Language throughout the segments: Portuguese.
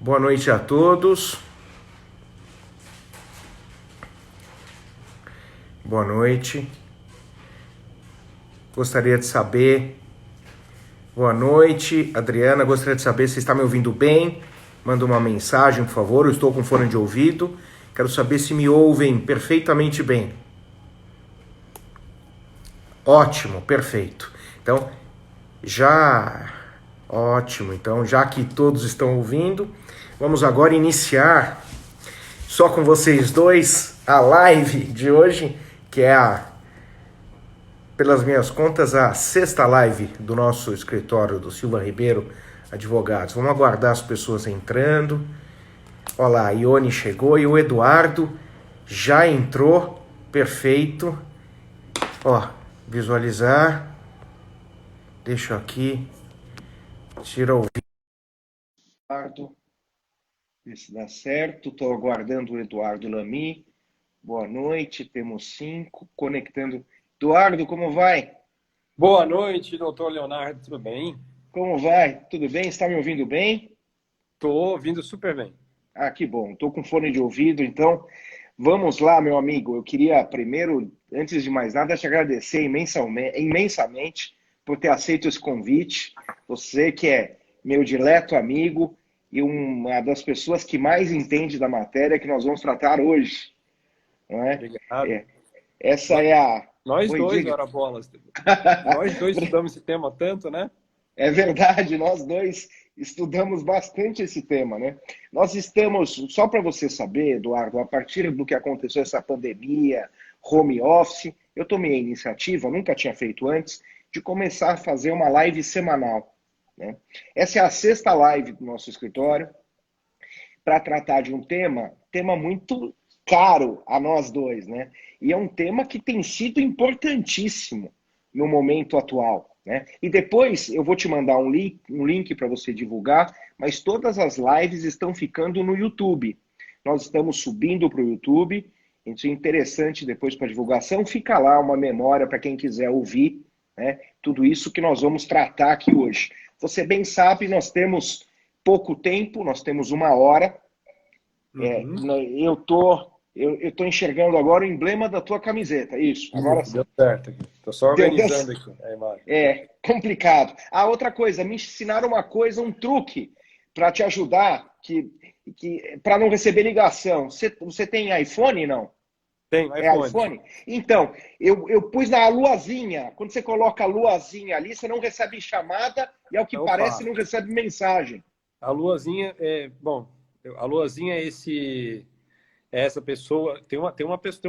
Boa noite a todos. Boa noite. Gostaria de saber. Boa noite, Adriana. Gostaria de saber se está me ouvindo bem. Manda uma mensagem, por favor. Eu estou com fone de ouvido. Quero saber se me ouvem perfeitamente bem. Ótimo, perfeito. Então, Ótimo. Então, já que todos estão ouvindo, vamos agora iniciar só com vocês dois a live de hoje, que é pelas minhas contas, a sexta live do nosso escritório do Silva Ribeiro Advogados. Vamos aguardar as pessoas entrando. Olha lá, a Ione chegou e o Eduardo já entrou. Perfeito. Ó, visualizar. Deixa eu aqui. Tira o vídeo. Eduardo. Ver se dá certo. Estou aguardando o Eduardo Lamy. Boa noite. Temos 5. Conectando. Eduardo, como vai? Boa noite, doutor Leonardo, tudo bem? Como vai? Tudo bem? Está me ouvindo bem? Estou ouvindo super bem. Ah, que bom. Estou com fone de ouvido, então vamos lá, meu amigo. Eu queria primeiro, antes de mais nada, te agradecer imensamente por ter aceito esse convite. Você que é meu dileto amigo e uma das pessoas que mais entende da matéria que nós vamos tratar hoje, não é? Obrigado. Essa é a... Nós Oi, dois, diga. ora bolas. Nós dois estudamos esse tema tanto, né? É verdade, nós dois estudamos bastante esse tema, né? Nós estamos, só para você saber, Eduardo, a partir do que aconteceu essa pandemia, home office, eu tomei a iniciativa, nunca tinha feito antes, de começar a fazer uma live semanal, né? Essa é a sexta live do nosso escritório para tratar de um tema muito caro a nós dois, né? E é um tema que tem sido importantíssimo no momento atual, né? E depois eu vou te mandar um link para você divulgar, mas todas as lives estão ficando no YouTube. Nós estamos subindo para o YouTube, isso é interessante depois para divulgação, fica lá uma memória para quem quiser ouvir, né? Tudo isso que nós vamos tratar aqui hoje. Você bem sabe, nós temos pouco tempo, nós temos uma hora. Uhum. Eu tô enxergando agora o emblema da tua camiseta, isso, agora Deu sim. certo aqui. Estou só Deu, deu, organizando aqui a imagem. complicado. Ah, outra coisa, me ensinaram uma coisa, um truque para te ajudar, para não receber ligação. Você tem iPhone, não? Tem É iPhone. iPhone? Então, eu pus na luazinha. Quando você coloca a luazinha ali, você não recebe chamada e, ao que parece, Opa, não recebe mensagem. a luazinha a luazinha é essa pessoa, tem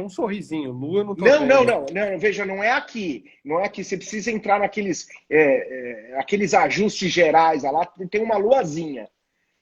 um sorrisinho. Lua eu não tô Não, não, vendo. não, não, veja, não é aqui. Não é aqui. Você precisa entrar naqueles aqueles ajustes gerais. Lá tem uma luazinha.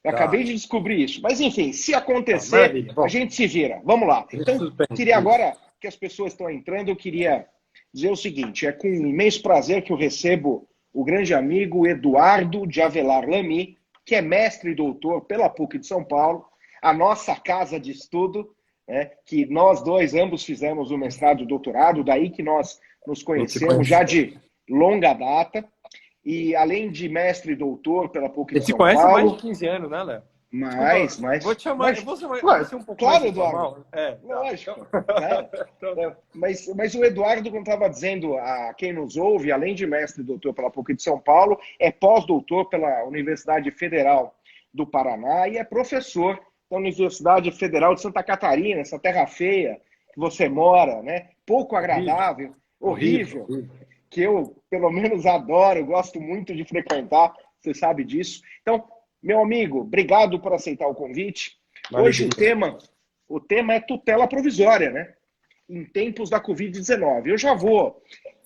Eu Tá, acabei de descobrir isso. Mas, enfim, se tá, acontecer, maravilha. a Bom, gente se vira. Vamos lá. deixa Então, suspense, queria isso. agora que as pessoas estão entrando, eu queria dizer o seguinte: é com imenso prazer que eu recebo o grande amigo Eduardo de Avelar Lamy, que é mestre e doutor pela PUC de São Paulo, a nossa casa de estudo, né, que nós dois ambos fizemos o mestrado e o doutorado, daí que nós nos A gente se conhecemos já conhece. de longa data. E além de mestre e doutor pela PUC A de gente se São conhece há mais de Paulo, 15 anos, né, Léo? Desculpa, vou mas, te chamar, mas, eu vou claro, ser um pouco mais claro, Eduardo, informal. É, tá. Então, lógico, né? Mas o Eduardo, como estava dizendo a quem nos ouve, além de mestre e doutor pela PUC de São Paulo, é pós-doutor pela Universidade Federal do Paraná e é professor da Universidade Federal de Santa Catarina, essa terra feia que você mora, né? Pouco horrível, agradável, horrível, horrível, horrível. que eu, pelo menos, adoro, gosto muito de frequentar, você sabe disso. Então, meu amigo, obrigado por aceitar o convite. Uma Hoje alegria. o tema é tutela provisória, né? Em tempos da Covid-19. Eu já vou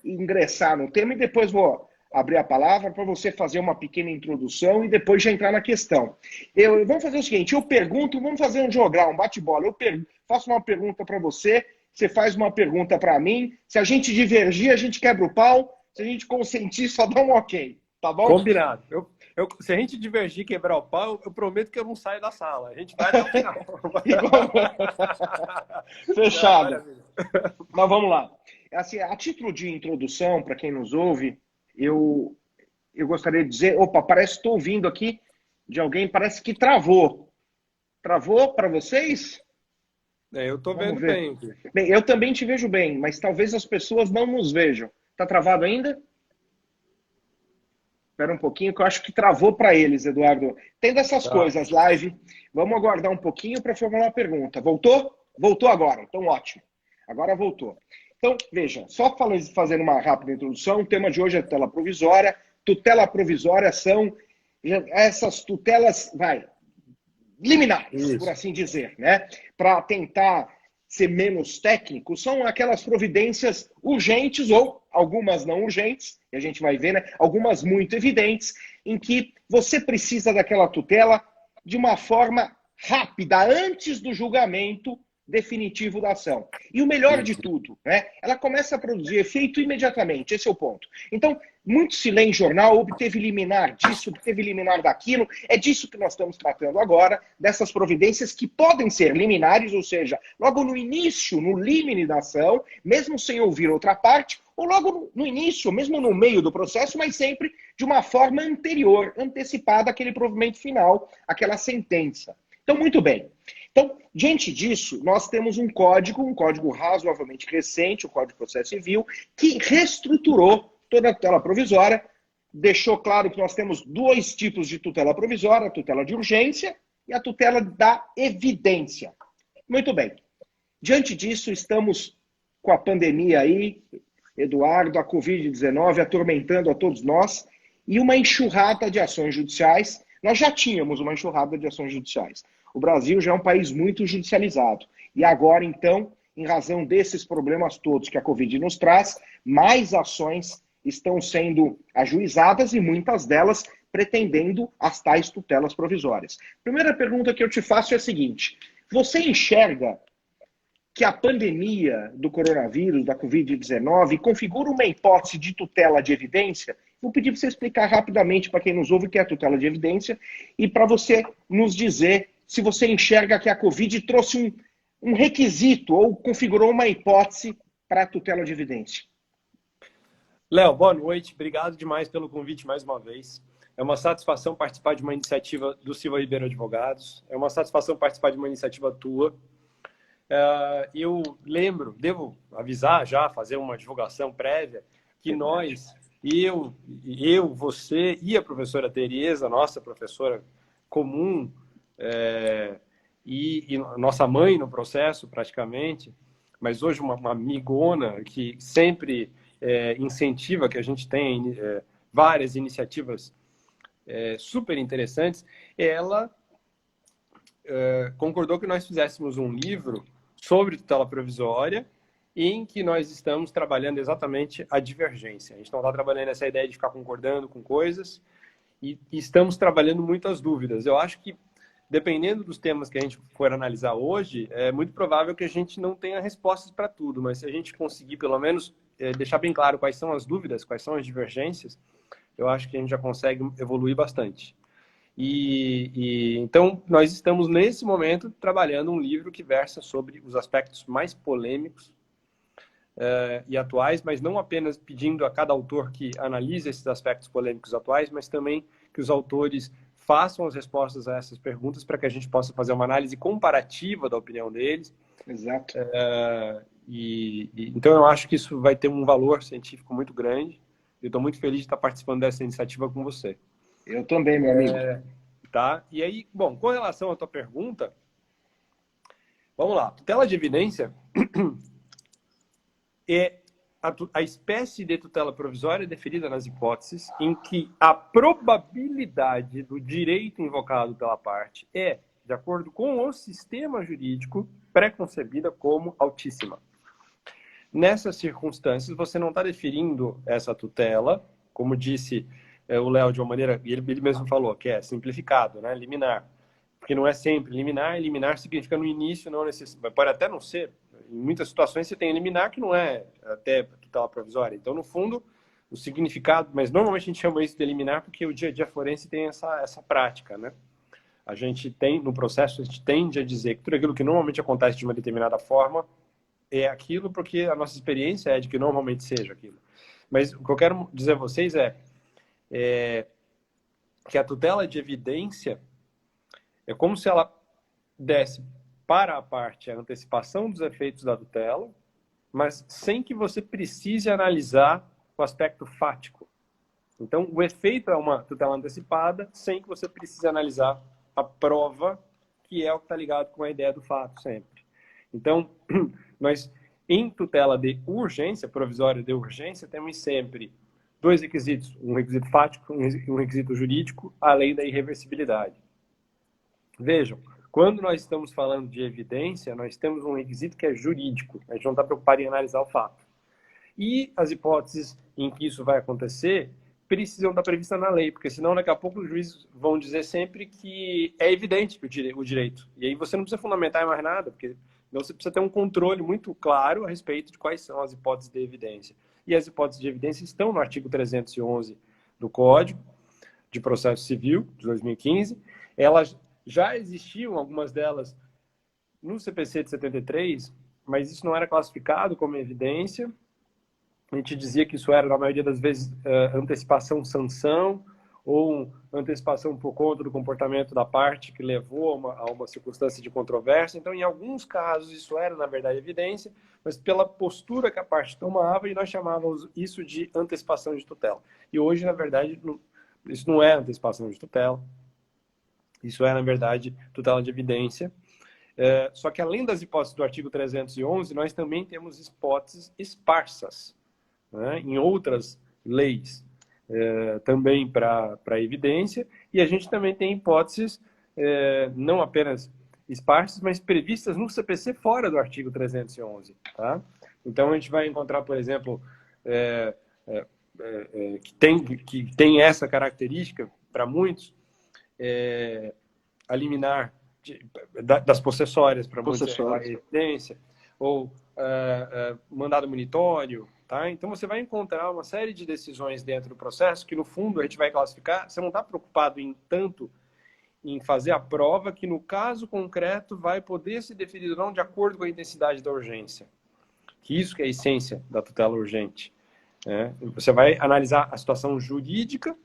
ingressar no tema e depois vou abrir a palavra para você fazer uma pequena introdução e depois já entrar na questão. Vamos fazer o seguinte, eu pergunto, vamos fazer um jogral, um bate-bola. Faço uma pergunta para você, você faz uma pergunta para mim. Se a gente divergir, a gente quebra o pau. Se a gente consentir, só dá um ok. Tá bom? Combinado. Se a gente divergir e quebrar o pau, eu prometo que eu não saio da sala. A gente vai até o final. Igual... Não, Fechado. maravilha. Mas vamos lá. Assim, a título de introdução, para quem nos ouve, eu gostaria de dizer... Opa, parece que estou ouvindo aqui de alguém, parece que travou. Travou para vocês? Eu estou Vamos vendo ver. bem aqui. Bem, eu também te vejo bem, mas talvez as pessoas não nos vejam. Tá travado ainda? Espera um pouquinho, que eu acho que travou para eles, Eduardo. Tem dessas Tá. coisas, live. Vamos aguardar um pouquinho para formular uma pergunta. Voltou? Voltou agora, então ótimo. Agora voltou. Então, veja, só fazendo uma rápida introdução, o tema de hoje é tutela provisória. Tutela provisória são essas tutelas, liminares, por Isso. assim dizer, né? Para tentar ser menos técnico, são aquelas providências urgentes ou algumas não urgentes, e a gente vai ver, né? Algumas muito evidentes, em que você precisa daquela tutela de uma forma rápida, antes do julgamento definitivo da ação. E o melhor de tudo, né? Ela começa a produzir efeito imediatamente, esse é o ponto. Então, muito se lê em jornal, obteve liminar disso, obteve liminar daquilo, é disso que nós estamos tratando agora, dessas providências que podem ser liminares, ou seja, logo no início, no limine da ação, mesmo sem ouvir outra parte, ou logo no início, mesmo no meio do processo, mas sempre de uma forma anterior, antecipada àquele provimento final, aquela sentença. Então, muito bem. Então, diante disso, nós temos um código razoavelmente recente, o Código de Processo Civil, que reestruturou toda a tutela provisória, deixou claro que nós temos dois tipos de tutela provisória, a tutela de urgência e a tutela da evidência. Muito bem. Diante disso, estamos com a pandemia aí, Eduardo, a Covid-19 atormentando a todos nós, e uma enxurrada de ações judiciais. Nós já tínhamos uma enxurrada de ações judiciais. O Brasil já é um país muito judicializado. E agora, então, em razão desses problemas todos que a Covid nos traz, mais ações estão sendo ajuizadas e muitas delas pretendendo as tais tutelas provisórias. Primeira pergunta que eu te faço é a seguinte: você enxerga que a pandemia do coronavírus, da Covid-19, configura uma hipótese de tutela de evidência? Vou pedir para você explicar rapidamente para quem nos ouve o que é a tutela de evidência e para você nos dizer se você enxerga que a Covid trouxe um requisito ou configurou uma hipótese para a tutela de evidência. Léo, boa noite. Obrigado demais pelo convite mais uma vez. É uma satisfação participar de uma iniciativa do Silva Ribeiro Advogados. É uma satisfação participar de uma iniciativa tua. Eu devo avisar já, fazer uma divulgação prévia, que nós, você e a professora Tereza, nossa professora comum, e nossa mãe no processo, praticamente, mas hoje uma amigona que sempre incentiva que a gente tenha várias iniciativas super interessantes, ela concordou que nós fizéssemos um livro sobre tutela provisória em que nós estamos trabalhando exatamente a divergência. A gente não está trabalhando essa ideia de ficar concordando com coisas e estamos trabalhando muitas dúvidas. Eu acho que, dependendo dos temas que a gente for analisar hoje, é muito provável que a gente não tenha respostas para tudo, mas se a gente conseguir, pelo menos, deixar bem claro quais são as dúvidas, quais são as divergências, eu acho que a gente já consegue evoluir bastante. Então, nós estamos, nesse momento, trabalhando um livro que versa sobre os aspectos mais polêmicos e atuais, mas não apenas pedindo a cada autor que analise esses aspectos polêmicos atuais, mas também que os autores façam as respostas a essas perguntas para que a gente possa fazer uma análise comparativa da opinião deles. Exato. Então, eu acho que isso vai ter um valor científico muito grande. Eu estou muito feliz de estar participando dessa iniciativa com você. Eu também, meu amigo. Tá? E aí, bom, com relação à tua pergunta, vamos lá. Tutela de evidência é a espécie de tutela provisória definida nas hipóteses em que a probabilidade do direito invocado pela parte é, de acordo com o sistema jurídico, pré-concebida como altíssima. Nessas circunstâncias, você não está definindo essa tutela, como disse o Léo de uma maneira, e ele mesmo falou, que é simplificado, né? Liminar. Porque não é sempre liminar, liminar significa no início, não necessariamente, pode até não ser. Em muitas situações você tem liminar que não é até tutela provisória. Então, no fundo, o significado, mas normalmente a gente chama isso de liminar porque o dia a dia forense tem essa prática, né? A gente tem, no processo, a gente tende a dizer que tudo aquilo que normalmente acontece de uma determinada forma é aquilo porque a nossa experiência é de que normalmente seja aquilo. Mas o que eu quero dizer a vocês é que a tutela de evidência é como se ela desce para a parte a antecipação dos efeitos da tutela, mas sem que você precise analisar o aspecto fático. Então, o efeito é uma tutela antecipada, sem que você precise analisar a prova, que é o que está ligado com a ideia do fato sempre. Então, nós, em tutela de urgência, provisória de urgência, temos sempre dois requisitos, um requisito fático e um requisito jurídico, além da irreversibilidade. Vejam, quando nós estamos falando de evidência, nós temos um requisito que é jurídico, a gente não está preocupado em analisar o fato. E as hipóteses em que isso vai acontecer precisam estar previstas na lei, porque senão daqui a pouco os juízes vão dizer sempre que é evidente o direito. E aí você não precisa fundamentar mais nada, porque você precisa ter um controle muito claro a respeito de quais são as hipóteses de evidência. E as hipóteses de evidência estão no artigo 311 do Código de Processo Civil, de 2015. Elas já existiam, algumas delas, no CPC de 73, mas isso não era classificado como evidência. A gente dizia que isso era, na maioria das vezes, antecipação-sanção ou antecipação por conta do comportamento da parte que levou a uma circunstância de controvérsia. Então, em alguns casos, isso era, na verdade, evidência, mas pela postura que a parte tomava, e nós chamávamos isso de antecipação de tutela. E hoje, na verdade, isso não é antecipação de tutela, isso é, na verdade, tutela de evidência. Só que, além das hipóteses do artigo 311, nós também temos hipóteses esparsas, né, em outras leis, também para evidência, e a gente também tem hipóteses não apenas esparsas, mas previstas no CPC fora do artigo 311. Tá? Então, a gente vai encontrar, por exemplo, que tem essa característica, para muitos, a liminar das possessórias, para muitos é a evidência, ou mandado monitório. Tá? Então, você vai encontrar uma série de decisões dentro do processo que, no fundo, a gente vai classificar. Você não está preocupado tanto em fazer a prova que, no caso concreto, vai poder ser definido ou não de acordo com a intensidade da urgência. Que isso que é a essência da tutela urgente. Né? Você vai analisar a situação jurídica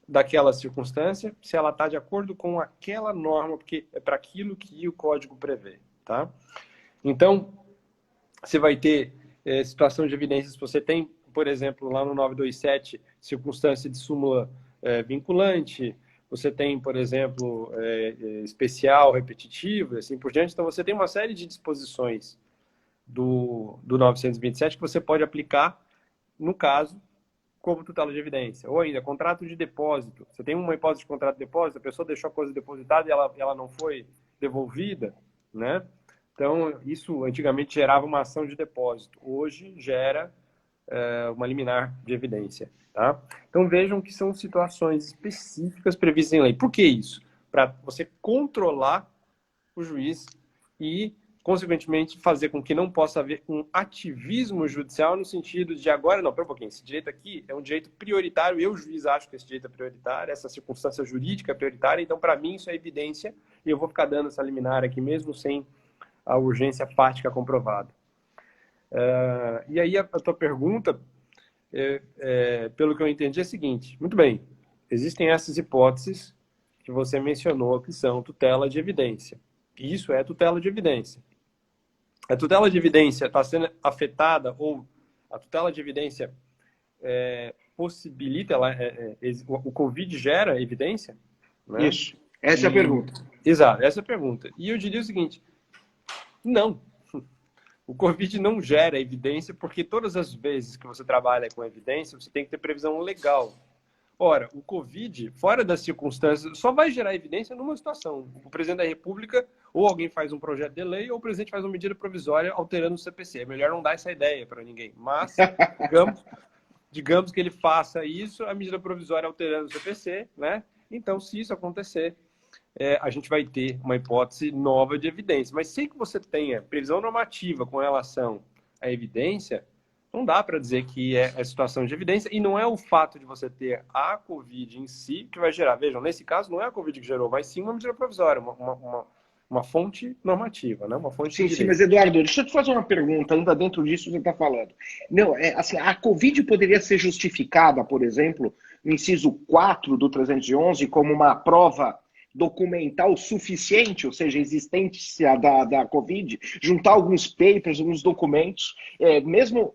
daquela circunstância, se ela está de acordo com aquela norma, porque é para aquilo que o código prevê. Tá? Então, você vai ter situação de evidências, você tem, por exemplo, lá no 927, circunstância de súmula vinculante, você tem, por exemplo, especial, repetitivo, e assim por diante. Então, você tem uma série de disposições do 927 que você pode aplicar, no caso, como tutela de evidência. Ou ainda, contrato de depósito. Você tem uma hipótese de contrato de depósito, a pessoa deixou a coisa depositada e ela não foi devolvida, né? Então, isso antigamente gerava uma ação de depósito. Hoje gera uma liminar de evidência. Tá? Então, vejam que são situações específicas previstas em lei. Por que isso? Para você controlar o juiz e, consequentemente, fazer com que não possa haver um ativismo judicial no sentido de agora, não, pera um pouquinho, esse direito aqui é um direito prioritário, eu, juiz, acho que esse direito é prioritário, essa circunstância jurídica é prioritária, então, para mim, isso é evidência e eu vou ficar dando essa liminar aqui mesmo sem a urgência fática comprovada. E aí a tua pergunta, pelo que eu entendi, é a seguinte. Muito bem, existem essas hipóteses que você mencionou que são tutela de evidência. Isso é tutela de evidência. A tutela de evidência está sendo afetada ou a tutela de evidência possibilita, o Covid gera evidência? Né? Isso, essa é a pergunta. Exato, essa é a pergunta. E eu diria o seguinte, não. O Covid não gera evidência porque todas as vezes que você trabalha com evidência, você tem que ter previsão legal. Ora, o Covid, fora das circunstâncias, só vai gerar evidência numa situação. O presidente da República, ou alguém faz um projeto de lei, ou o presidente faz uma medida provisória alterando o CPC. É melhor não dar essa ideia para ninguém. Mas, digamos que ele faça isso, a medida provisória alterando o CPC, né? Então, se isso acontecer, a gente vai ter uma hipótese nova de evidência. Mas sem que você tenha previsão normativa com relação à evidência, não dá para dizer que é a situação de evidência, e não é o fato de você ter a Covid em si que vai gerar. Vejam, nesse caso, não é a Covid que gerou, mas sim uma medida provisória, uma fonte normativa, né? Uma fonte de direito. Sim, mas Eduardo, deixa eu te fazer uma pergunta, ainda dentro disso que você está falando. Não, assim, a Covid poderia ser justificada, por exemplo, no inciso 4 do 311, como uma prova documental o suficiente, ou seja, a existência da Covid, juntar alguns papers, alguns documentos, mesmo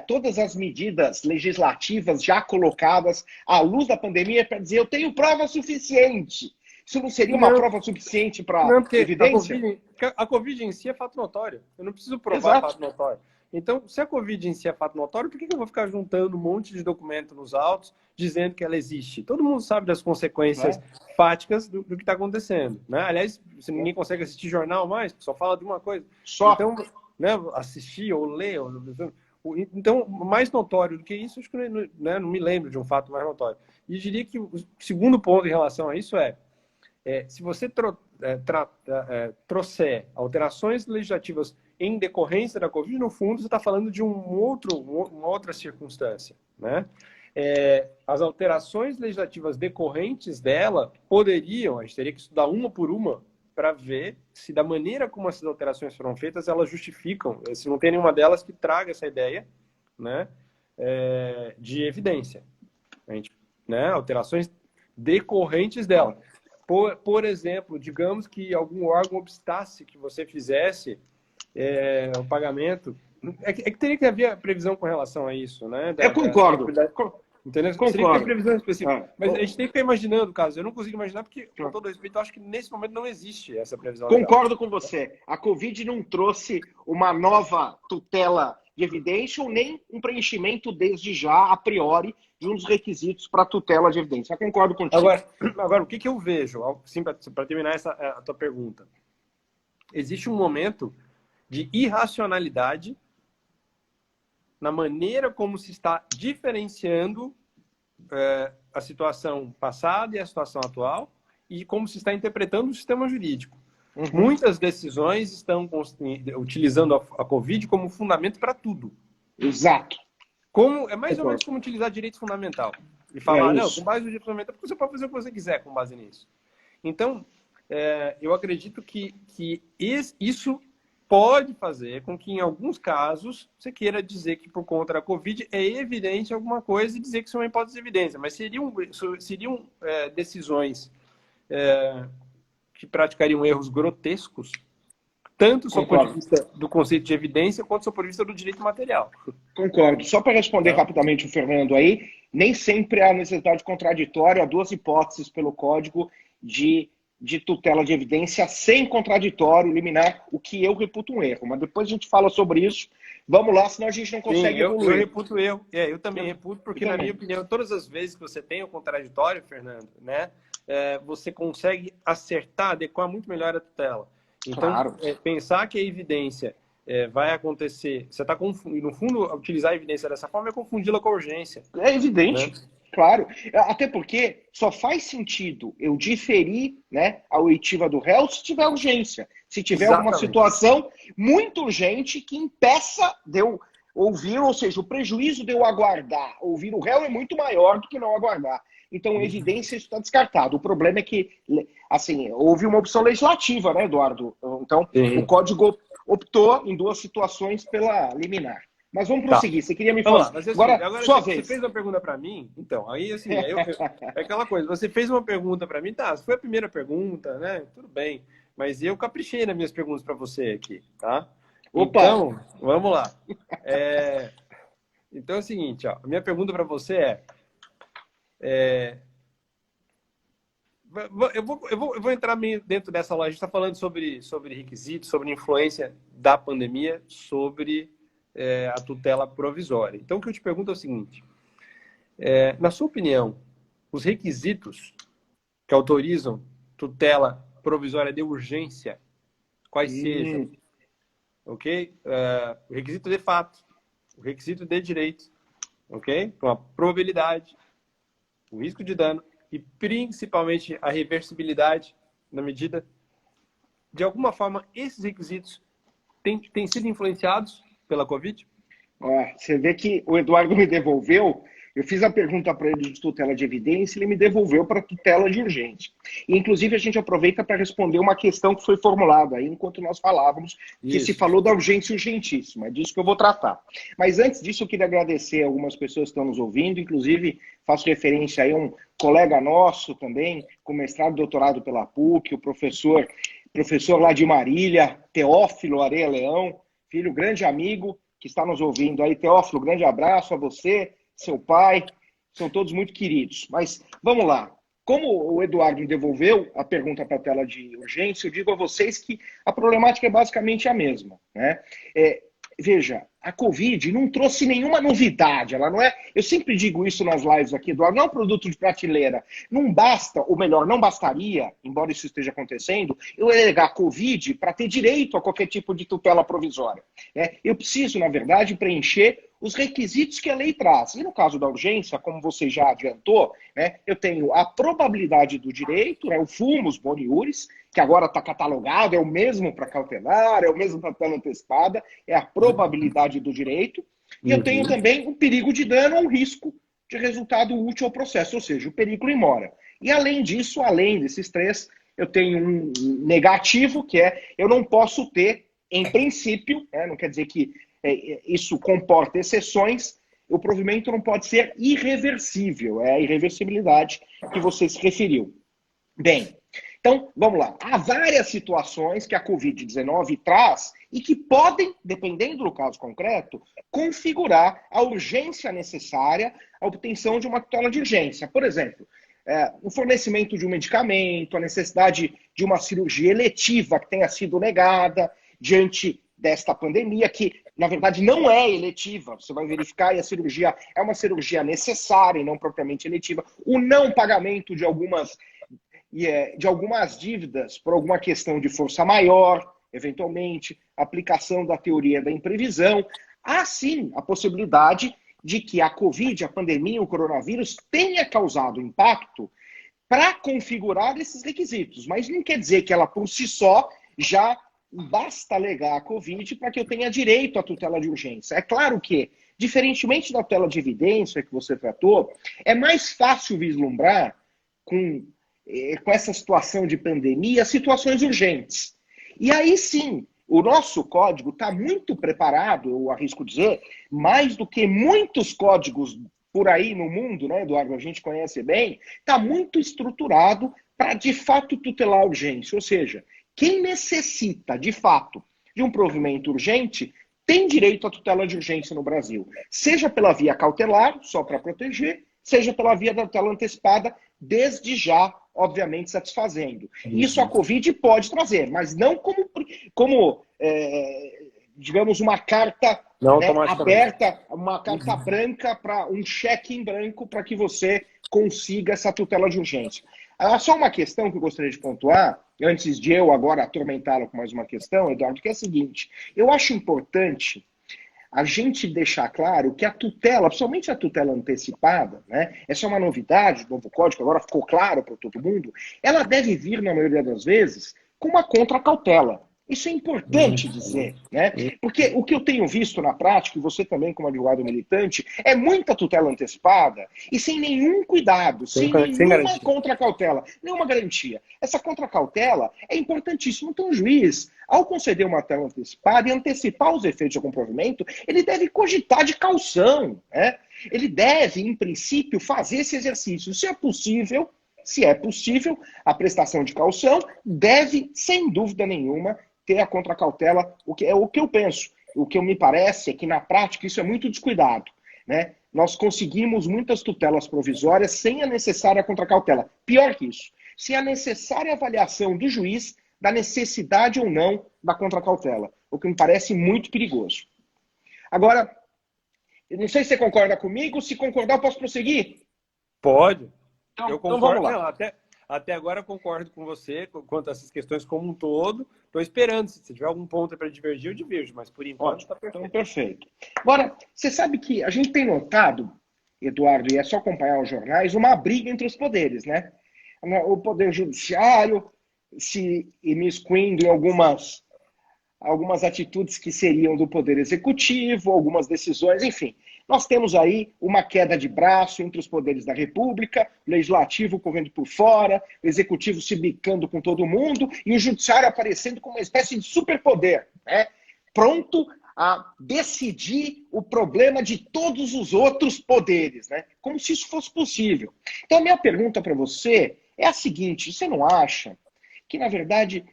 todas as medidas legislativas já colocadas à luz da pandemia para dizer eu tenho prova suficiente. Isso não seria uma prova suficiente para evidência? A Covid em si é fato notório. Eu não preciso provar Exato. fato notório. Então, se a Covid em si é fato notório, por que eu vou ficar juntando um monte de documento nos autos dizendo que ela existe? Todo mundo sabe das consequências fáticas do que está acontecendo. Né? Aliás, se ninguém consegue assistir jornal mais, só fala de uma coisa. Só. Então, né, assistir ou ler... Então, mais notório do que isso, acho que não me lembro de um fato mais notório. E diria que o segundo ponto em relação a isso se você trouxer alterações legislativas em decorrência da Covid, no fundo, você está falando de uma outra circunstância. Né? As alterações legislativas decorrentes dela poderiam, a gente teria que estudar uma por uma, para ver se da maneira como essas alterações foram feitas, elas justificam, se não tem nenhuma delas que traga essa ideia, né, de evidência. Alterações decorrentes dela. Por exemplo, digamos que algum órgão obstasse que você fizesse o pagamento. É que teria que haver previsão com relação a isso, né? Eu concordo. Entendeu? Concordo. Seria que ter previsão específica. Mas a gente tem que ficar imaginando, caso. Eu não consigo imaginar porque, com todo respeito, eu acho que nesse momento não existe essa previsão. Concordo legal. com você. A Covid não trouxe uma nova tutela de evidência ou nem um preenchimento desde já, a priori, de um dos requisitos para tutela de evidência. Eu concordo contigo. Agora o que eu vejo, assim, para terminar a tua pergunta? Existe um momento de irracionalidade na maneira como se está diferenciando a situação passada e a situação atual e como se está interpretando o sistema jurídico. Uhum. Muitas decisões estão utilizando a Covid como fundamento para tudo. Exato. É mais ou menos como utilizar direito fundamental. E falar, não, com base no direito fundamental, porque você pode fazer o que você quiser com base nisso. Então, eu acredito que isso pode fazer com que, em alguns casos, você queira dizer que, por conta da Covid, é evidente alguma coisa e dizer que isso é uma hipótese de evidência. Mas seriam decisões que praticariam erros grotescos, tanto do ponto de vista do conceito de evidência, quanto do ponto de vista do direito material. Concordo. Só para responder rapidamente o Fernando aí, nem sempre há necessidade contraditória, há duas hipóteses pelo Código de tutela de evidência sem contraditório, liminar, o que eu reputo um erro. Mas depois a gente fala sobre isso. Vamos lá, senão a gente não consegue evoluir. Eu reputo erro. Eu também reputo, porque, na minha opinião, todas as vezes que você tem o contraditório, Fernando, né, você consegue acertar, adequar muito melhor a tutela. Então, claro. Pensar que a evidência vai acontecer... Você está no fundo, utilizar a evidência dessa forma é confundi-la com a urgência. É evidente. Né? Claro, até porque só faz sentido eu diferir, né, a oitiva do réu se tiver urgência. Se tiver alguma situação muito urgente que impeça de eu ouvir, ou seja, o prejuízo de eu aguardar, ouvir o réu é muito maior do que não aguardar. Então, evidência, isso está descartado. O problema é que, assim, houve uma opção legislativa, né, Eduardo? Então, o Código optou em duas situações pela liminar. Mas vamos prosseguir. Você queria me falar. Agora sua vez. Você fez uma pergunta para mim? Então, aí assim, é aquela coisa. Você fez uma pergunta para mim, tá? Foi a primeira pergunta, né? Tudo bem. Mas eu caprichei nas minhas perguntas para você aqui, tá? Opa! Então, vamos lá. Então é o seguinte, ó. A minha pergunta para você eu vou entrar meio dentro dessa loja. A gente está falando sobre requisitos, sobre influência da pandemia, sobre a tutela provisória. Então, o que eu te pergunto é o seguinte. Na sua opinião, os requisitos que autorizam tutela provisória de urgência, quais sejam? Ok? O requisito de fato, o requisito de direito, ok? Com a probabilidade, o risco de dano e principalmente a reversibilidade na medida. De alguma forma, esses requisitos têm sido influenciados pela Covid? Você vê que o Eduardo me devolveu Eu fiz a pergunta para ele de tutela de evidência e ele me devolveu para tutela de urgência. E, inclusive, a gente aproveita para responder uma questão que foi formulada aí enquanto nós falávamos, que se falou da urgência urgentíssima. É disso que eu vou tratar. Mas antes disso, eu queria agradecer a algumas pessoas que estão nos ouvindo, inclusive faço referência aí a um colega nosso também, com mestrado e doutorado pela PUC, o professor lá de Marília, Teófilo Areia Leão, filho, grande amigo, que está nos ouvindo aí. Teófilo, grande abraço a você, seu pai, são todos muito queridos. Mas vamos lá. Como o Eduardo me devolveu a pergunta para a tela de urgência, eu digo a vocês que a problemática é basicamente a mesma, né? Veja, a Covid não trouxe nenhuma novidade, ela não é... Eu sempre digo isso nas lives aqui, Eduardo, não é um produto de prateleira. Não basta, ou melhor, não bastaria, embora isso esteja acontecendo, eu alegar a Covid para ter direito a qualquer tipo de tutela provisória, né? Eu preciso, na verdade, preencher os requisitos que a lei traz. E no caso da urgência, como você já adiantou, né, eu tenho a probabilidade do direito, né, o fumus boni iuris, que agora está catalogado, é o mesmo para cautelar, é o mesmo para tutela antecipada, é a probabilidade do direito. E eu tenho também o perigo de dano ou risco de resultado útil ao processo, ou seja, o perigo in mora. E além disso, além desses três, eu tenho um negativo, que é eu não posso ter, em princípio, né, não quer dizer que isso comporta exceções, o provimento não pode ser irreversível, é a irreversibilidade que você se referiu. Bem, então, vamos lá. Há várias situações que a Covid-19 traz e que podem, dependendo do caso concreto, configurar a urgência necessária à obtenção de uma tutela de urgência. Por exemplo, o fornecimento de um medicamento, a necessidade de uma cirurgia eletiva que tenha sido negada diante desta pandemia, que, na verdade, não é eletiva. Você vai verificar e a cirurgia é uma cirurgia necessária e não propriamente eletiva. O não pagamento de algumas dívidas por alguma questão de força maior, eventualmente, aplicação da teoria da imprevisão. Há, sim, a possibilidade de que a Covid, a pandemia, o coronavírus tenha causado impacto para configurar esses requisitos. Mas não quer dizer que ela, por si só, já basta alegar a Covid para que eu tenha direito à tutela de urgência. É claro que, diferentemente da tutela de evidência que você tratou, é mais fácil vislumbrar com essa situação de pandemia, situações urgentes. E aí sim, o nosso código está muito preparado, eu arrisco dizer, mais do que muitos códigos por aí no mundo, né, Eduardo, a gente conhece bem, está muito estruturado para, de fato, tutelar a urgência. Ou seja, quem necessita, de fato, de um provimento urgente, tem direito à tutela de urgência no Brasil. Seja pela via cautelar, só para proteger, seja pela via da tutela antecipada, desde já, obviamente, satisfazendo. Isso a Covid pode trazer, mas não como digamos, uma carta aberta, uma carta branca, para um cheque em branco para que você consiga essa tutela de urgência. Só uma questão que eu gostaria de pontuar, antes de eu agora atormentá-lo com mais uma questão, Eduardo, que é a seguinte: eu acho importante a gente deixar claro que a tutela, principalmente a tutela antecipada, né, essa é uma novidade do novo código, agora ficou claro para todo mundo, ela deve vir, na maioria das vezes, com uma contracautela. Isso é importante dizer, né? Porque o que eu tenho visto na prática, e você também como advogado militante, é muita tutela antecipada e sem nenhum cuidado, sem nenhuma contracautela, nenhuma garantia. Essa contracautela é importantíssima. Então o juiz, ao conceder uma tutela antecipada e antecipar os efeitos de algum provimento, ele deve cogitar de caução, né? Ele deve, em princípio, fazer esse exercício. Se é possível, a prestação de caução deve, sem dúvida nenhuma, ter a contracautela. O que eu penso, o que me parece é que, na prática, isso é muito descuidado, né? Nós conseguimos muitas tutelas provisórias sem a necessária contracautela. Pior que isso, sem a necessária avaliação do juiz da necessidade ou não da contracautela, o que me parece muito perigoso. Agora, eu não sei se você concorda comigo. Se concordar, eu posso prosseguir? Pode. Eu concordo. Então vamos lá. Não, até agora eu concordo com você quanto a essas questões como um todo. Estou esperando. Se tiver algum ponto para divergir, eu diverjo, mas por enquanto está perfeito. Então, perfeito. Agora, você sabe que a gente tem notado, Eduardo, e é só acompanhar os jornais, uma briga entre os poderes, né? O Poder Judiciário se imiscuindo em algumas atitudes que seriam do Poder Executivo, algumas decisões, enfim. Nós temos aí uma queda de braço entre os poderes da República, o Legislativo correndo por fora, o Executivo se bicando com todo mundo e o Judiciário aparecendo como uma espécie de superpoder, né? Pronto a decidir o problema de todos os outros poderes, né? Como se isso fosse possível. Então, a minha pergunta para você é a seguinte: você não acha que, na verdade,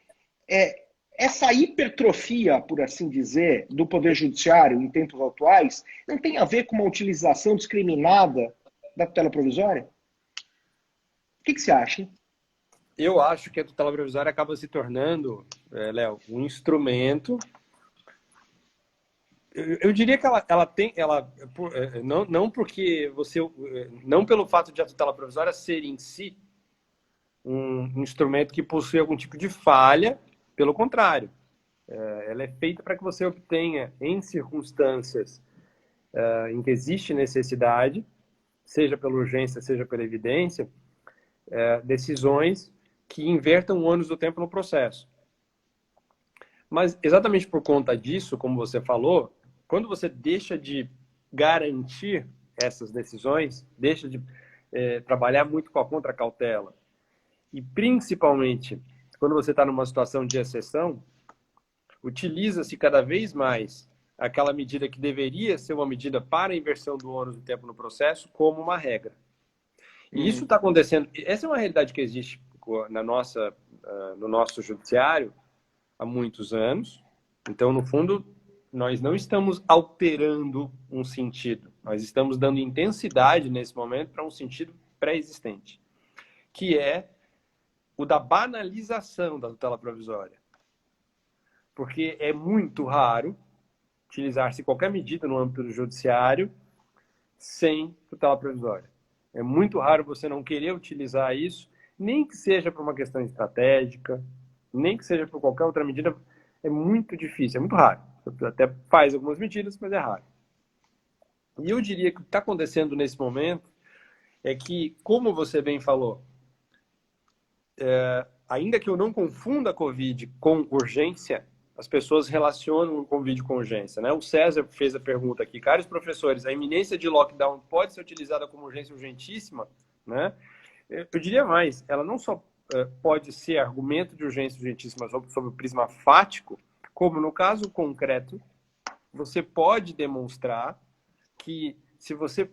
essa hipertrofia, por assim dizer, do Poder Judiciário em tempos atuais não tem a ver com uma utilização discriminada da tutela provisória? O que você acha, hein? Eu acho que a tutela provisória acaba se tornando, Léo, um instrumento. Eu diria que não porque você, não pelo fato de a tutela provisória ser em si um instrumento que possui algum tipo de falha, pelo contrário, ela é feita para que você obtenha, em circunstâncias em que existe necessidade, seja pela urgência, seja pela evidência, decisões que invertam o ônus do tempo no processo. Mas exatamente por conta disso, como você falou, quando você deixa de garantir essas decisões, deixa de trabalhar muito com a contracautela, e principalmente quando você está numa situação de exceção, utiliza-se cada vez mais aquela medida que deveria ser uma medida para a inversão do ônus do tempo no processo como uma regra. E isso está acontecendo. Essa é uma realidade que existe no nosso judiciário há muitos anos. Então, no fundo, nós não estamos alterando um sentido. Nós estamos dando intensidade nesse momento para um sentido pré-existente, que é o da banalização da tutela provisória. Porque é muito raro utilizar-se qualquer medida no âmbito do judiciário sem tutela provisória. É muito raro você não querer utilizar isso, nem que seja por uma questão estratégica, nem que seja por qualquer outra medida. É muito difícil, é muito raro. Você até faz algumas medidas, mas é raro. E eu diria que o que está acontecendo nesse momento é que, como você bem falou, ainda que eu não confunda a Covid com urgência, as pessoas relacionam o Covid com urgência, né? O César fez a pergunta aqui: caros professores, a iminência de lockdown pode ser utilizada como urgência urgentíssima, né? Eu diria mais, ela não só pode ser argumento de urgência urgentíssima sob o prisma fático, como no caso concreto, você pode demonstrar que se você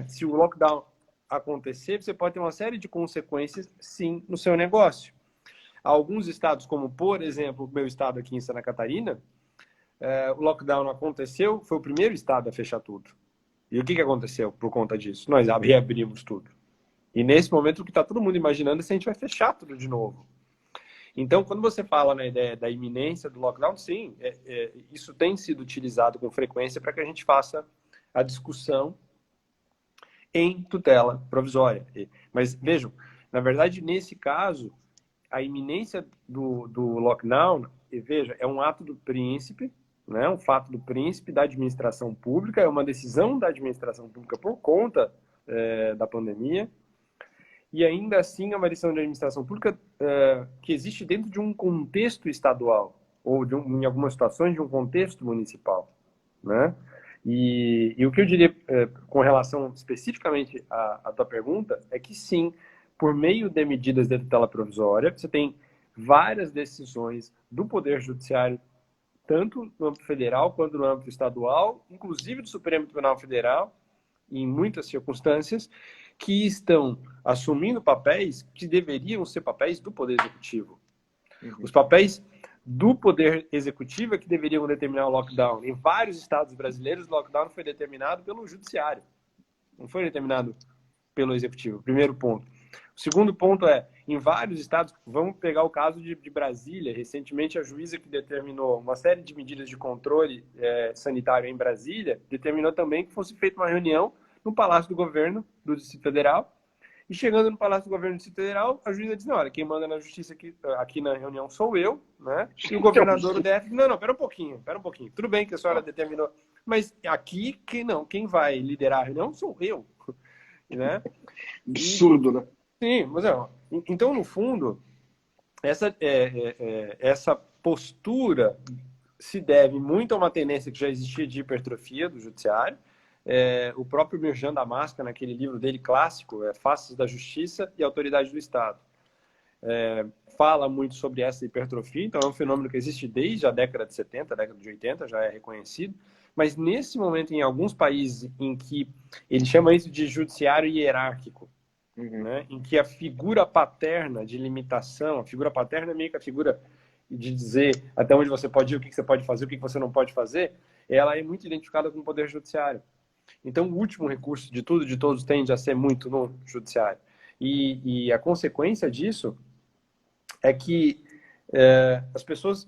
se o lockdown acontecer, você pode ter uma série de consequências, sim, no seu negócio. Alguns estados, como, por exemplo, o meu estado aqui em Santa Catarina, o lockdown aconteceu, foi o primeiro estado a fechar tudo. E o que aconteceu por conta disso? Nós reabrimos tudo. E nesse momento, o que está todo mundo imaginando é se a gente vai fechar tudo de novo. Então, quando você fala na ideia da iminência do lockdown, sim, isso tem sido utilizado com frequência para que a gente faça a discussão em tutela provisória. Mas, vejam, na verdade, nesse caso, a iminência do lockdown, veja, é um ato do príncipe, né? Um fato do príncipe da administração pública, é uma decisão da administração pública por conta da pandemia, e ainda assim é uma decisão de administração pública que existe dentro de um contexto estadual, ou em algumas situações de um contexto municipal, né? E o que eu diria com relação especificamente à tua pergunta é que sim, por meio de medidas de tutela provisória, você tem várias decisões do Poder Judiciário, tanto no âmbito federal quanto no âmbito estadual, inclusive do Supremo Tribunal Federal, em muitas circunstâncias, que estão assumindo papéis que deveriam ser papéis do Poder Executivo. Os papéis do Poder Executivo é que deveriam determinar o lockdown. Em vários estados brasileiros, o lockdown foi determinado pelo Judiciário. Não foi determinado pelo Executivo. Primeiro ponto. O segundo ponto é, em vários estados, vamos pegar o caso de Brasília. Recentemente, a juíza que determinou uma série de medidas de controle sanitário em Brasília, determinou também que fosse feita uma reunião no Palácio do Governo do Distrito Federal. E chegando no Palácio do Governo do Distrito Federal, a juíza diz, não, olha, quem manda na justiça aqui na reunião sou eu, né? E o governador do DF, não, pera um pouquinho. Tudo bem que a senhora determinou, mas aqui, quem vai liderar a reunião sou eu, né? Absurdo, né? Sim, mas então, no fundo, essa postura se deve muito a uma tendência que já existia de hipertrofia do judiciário, o próprio Mirjan Damasca, naquele livro dele clássico, Faces da Justiça e Autoridade do Estado. Fala muito sobre essa hipertrofia, então é um fenômeno que existe desde a década de 70, a década de 80, já é reconhecido, mas nesse momento, em alguns países em que ele chama isso de judiciário hierárquico, né, em que a figura paterna de limitação, a figura paterna é meio que a figura de dizer até onde você pode ir, o que você pode fazer, o que você não pode fazer, ela é muito identificada com o poder judiciário. Então, o último recurso de tudo, de todos, tende a ser muito no judiciário. E a consequência disso é que as pessoas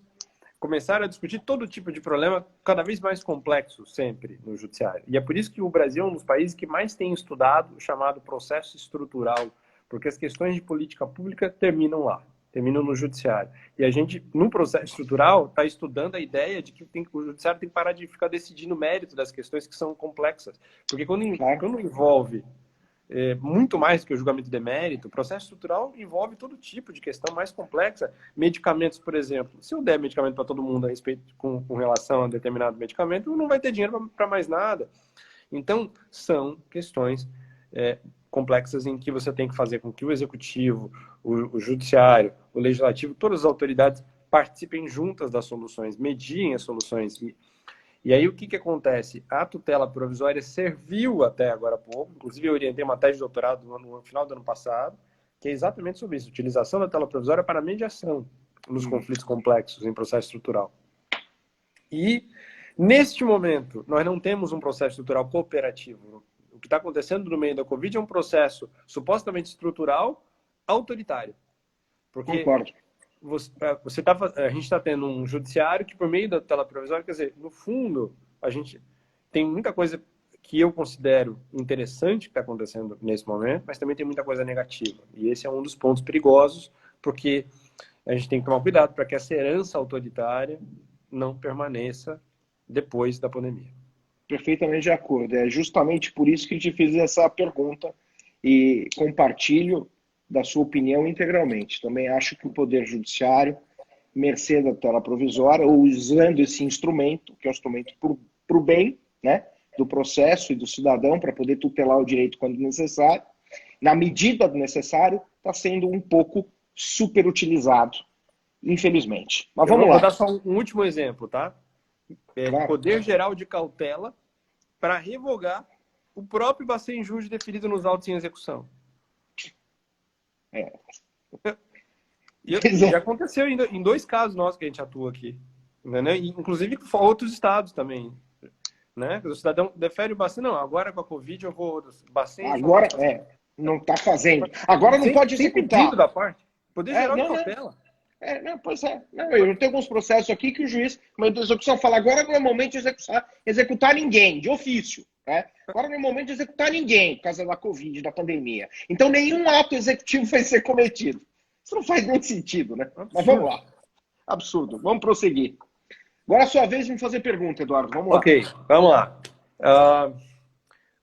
começaram a discutir todo tipo de problema cada vez mais complexo sempre no judiciário. E é por isso que o Brasil é um dos países que mais tem estudado o chamado processo estrutural, porque as questões de política pública terminam lá, terminam no judiciário. E a gente, no processo estrutural, está estudando a ideia de que o judiciário tem que parar de ficar decidindo o mérito das questões que são complexas. Porque quando envolve muito mais do que o julgamento de mérito, o processo estrutural envolve todo tipo de questão mais complexa. Medicamentos, por exemplo. Se eu der medicamento para todo mundo a respeito com relação a determinado medicamento, não vai ter dinheiro para mais nada. Então, são questões complexas em que você tem que fazer com que o executivo, o judiciário, o legislativo, todas as autoridades participem juntas das soluções, mediem as soluções. E aí o que acontece? A tutela provisória serviu até agora há pouco, inclusive eu orientei uma tese de doutorado no final do ano passado, que é exatamente sobre isso, utilização da tutela provisória para mediação nos conflitos complexos em processo estrutural. E, neste momento, nós não temos um processo estrutural cooperativo. O que está acontecendo no meio da Covid é um processo supostamente estrutural autoritário. Porque Concordo. A gente está tendo um judiciário que, por meio da tutela provisória, quer dizer, no fundo, a gente tem muita coisa que eu considero interessante que está acontecendo nesse momento, mas também tem muita coisa negativa. E esse é um dos pontos perigosos, porque a gente tem que tomar cuidado para que essa herança autoritária não permaneça depois da pandemia. Perfeitamente de acordo. É justamente por isso que te fiz essa pergunta e compartilho da sua opinião integralmente. Também acho que o Poder Judiciário, mercê da tutela provisória, ou usando esse instrumento, que é um instrumento para o bem, né, do processo e do cidadão, para poder tutelar o direito quando necessário, na medida do necessário, está sendo um pouco superutilizado, infelizmente. Mas vamos lá. Vou dar só um último exemplo, tá? Claro. Poder geral de cautela para revogar o próprio bacen juros deferido nos autos em execução. Já aconteceu em 2 casos nossos que a gente atua aqui, né? Inclusive com outros estados também, né? O cidadão defere o bacen, não, agora com a Covid eu vou bacen. Agora não está fazendo. Agora não pode executar. Sem pedido da parte. Poder geral de cautela. Pois é. Eu tenho alguns processos aqui que o juiz, uma execução, fala, agora não é momento de executar ninguém, de ofício. Né? Agora não é momento de executar ninguém, por causa da Covid, da pandemia. Então nenhum ato executivo vai ser cometido. Isso não faz muito sentido, né? Absurdo. Mas vamos lá. Absurdo. Vamos prosseguir. Agora é a sua vez de me fazer pergunta, Eduardo. Vamos lá. Ok, vamos lá.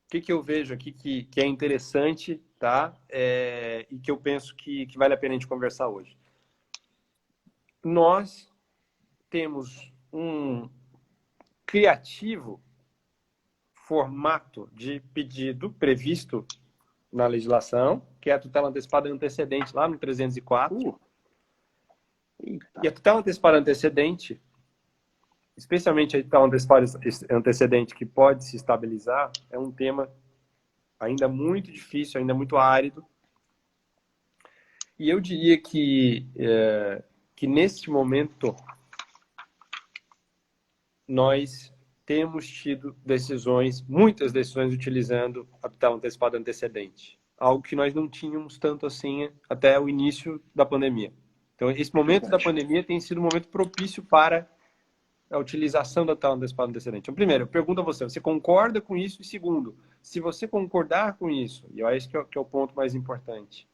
O que eu vejo aqui que é interessante, tá? E que eu penso que vale a pena a gente conversar hoje. Nós temos um criativo formato de pedido previsto na legislação, que é a tutela antecipada antecedente, lá no 304. E a tutela antecipada antecedente, especialmente a tutela antecipada antecedente que pode se estabilizar, é um tema ainda muito difícil, ainda muito árido. E eu diria que neste momento nós temos tido muitas decisões utilizando a tutela antecipada antecedente. Algo que nós não tínhamos tanto assim até o início da pandemia. Então, esse momento da pandemia tem sido um momento propício para a utilização da tutela antecipada antecedente. Então, primeiro, eu pergunto a você concorda com isso? E segundo, se você concordar com isso, e eu acho que é o ponto mais importante,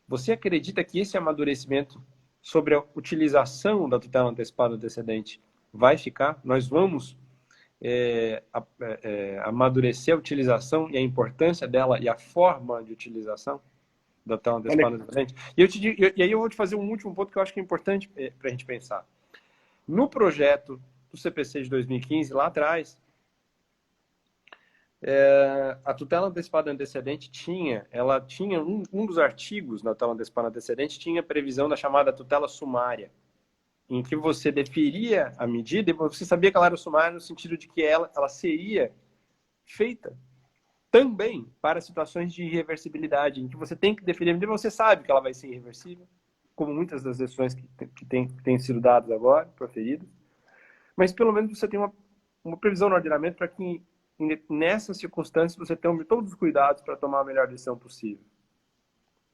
você acredita que esse amadurecimento sobre a utilização da tutela antecipada antecedente vai ficar? Nós vamos amadurecer a utilização e a importância dela e a forma de utilização da tutela antecipada antecedente? E aí eu vou te fazer um último ponto que eu acho que é importante para a gente pensar. No projeto do CPC de 2015, lá atrás, A tutela antecipada antecedente ela tinha um dos artigos na tutela antecipada antecedente tinha previsão da chamada tutela sumária, em que você deferia a medida e você sabia que ela era sumária no sentido de que ela seria feita também para situações de irreversibilidade, em que você tem que definir a medida, você sabe que ela vai ser irreversível, como muitas das decisões que têm sido dadas agora, proferidas, mas pelo menos você tem uma previsão no ordenamento para que, nessas circunstâncias, você tome todos os cuidados para tomar a melhor decisão possível.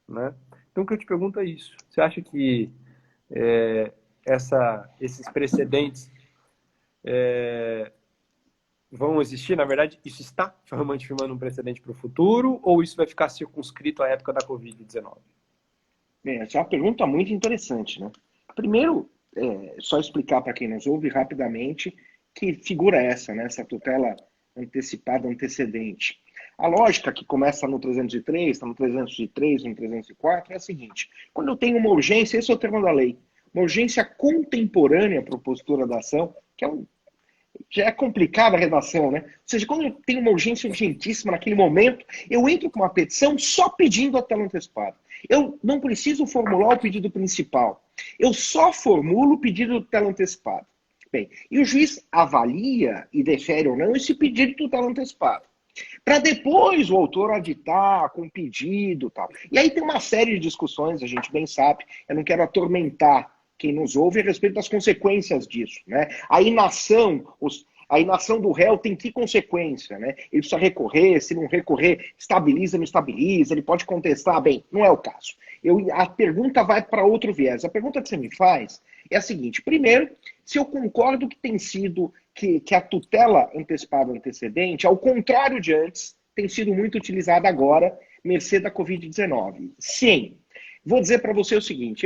Né? Então, o que eu te pergunto é isso. Você acha que esses precedentes vão existir? Na verdade, isso está realmente firmando um precedente para o futuro ou isso vai ficar circunscrito à época da Covid-19? Bem, essa é uma pergunta muito interessante, né? Primeiro, só explicar para quem nos ouve rapidamente que figura é essa, né? Essa tutela antecipada antecedente. A lógica que começa no 303, está no 303, no 304, é a seguinte. Quando eu tenho uma urgência, esse é o termo da lei, uma urgência contemporânea para a postura da ação, que já é complicada a redação, né? Ou seja, quando eu tenho uma urgência urgentíssima naquele momento, eu entro com uma petição só pedindo a tutela antecipada. Eu não preciso formular o pedido principal. Eu só formulo o pedido de tutela antecipada. Bem, e o juiz avalia e defere ou não esse pedido de tutela antecipada. Para depois o autor aditar com pedido e tal. E aí tem uma série de discussões, a gente bem sabe, eu não quero atormentar quem nos ouve a respeito das consequências disso. Né? A inação do réu tem que consequência? Né? Ele precisa recorrer, se não recorrer, estabiliza, não estabiliza, ele pode contestar. Bem, não é o caso. A pergunta vai para outro viés. A pergunta que você me faz é a seguinte. Primeiro, se eu concordo que tem sido, que a tutela antecipada antecedente, ao contrário de antes, tem sido muito utilizada agora, mercê da Covid-19. Sim. Vou dizer para você o seguinte,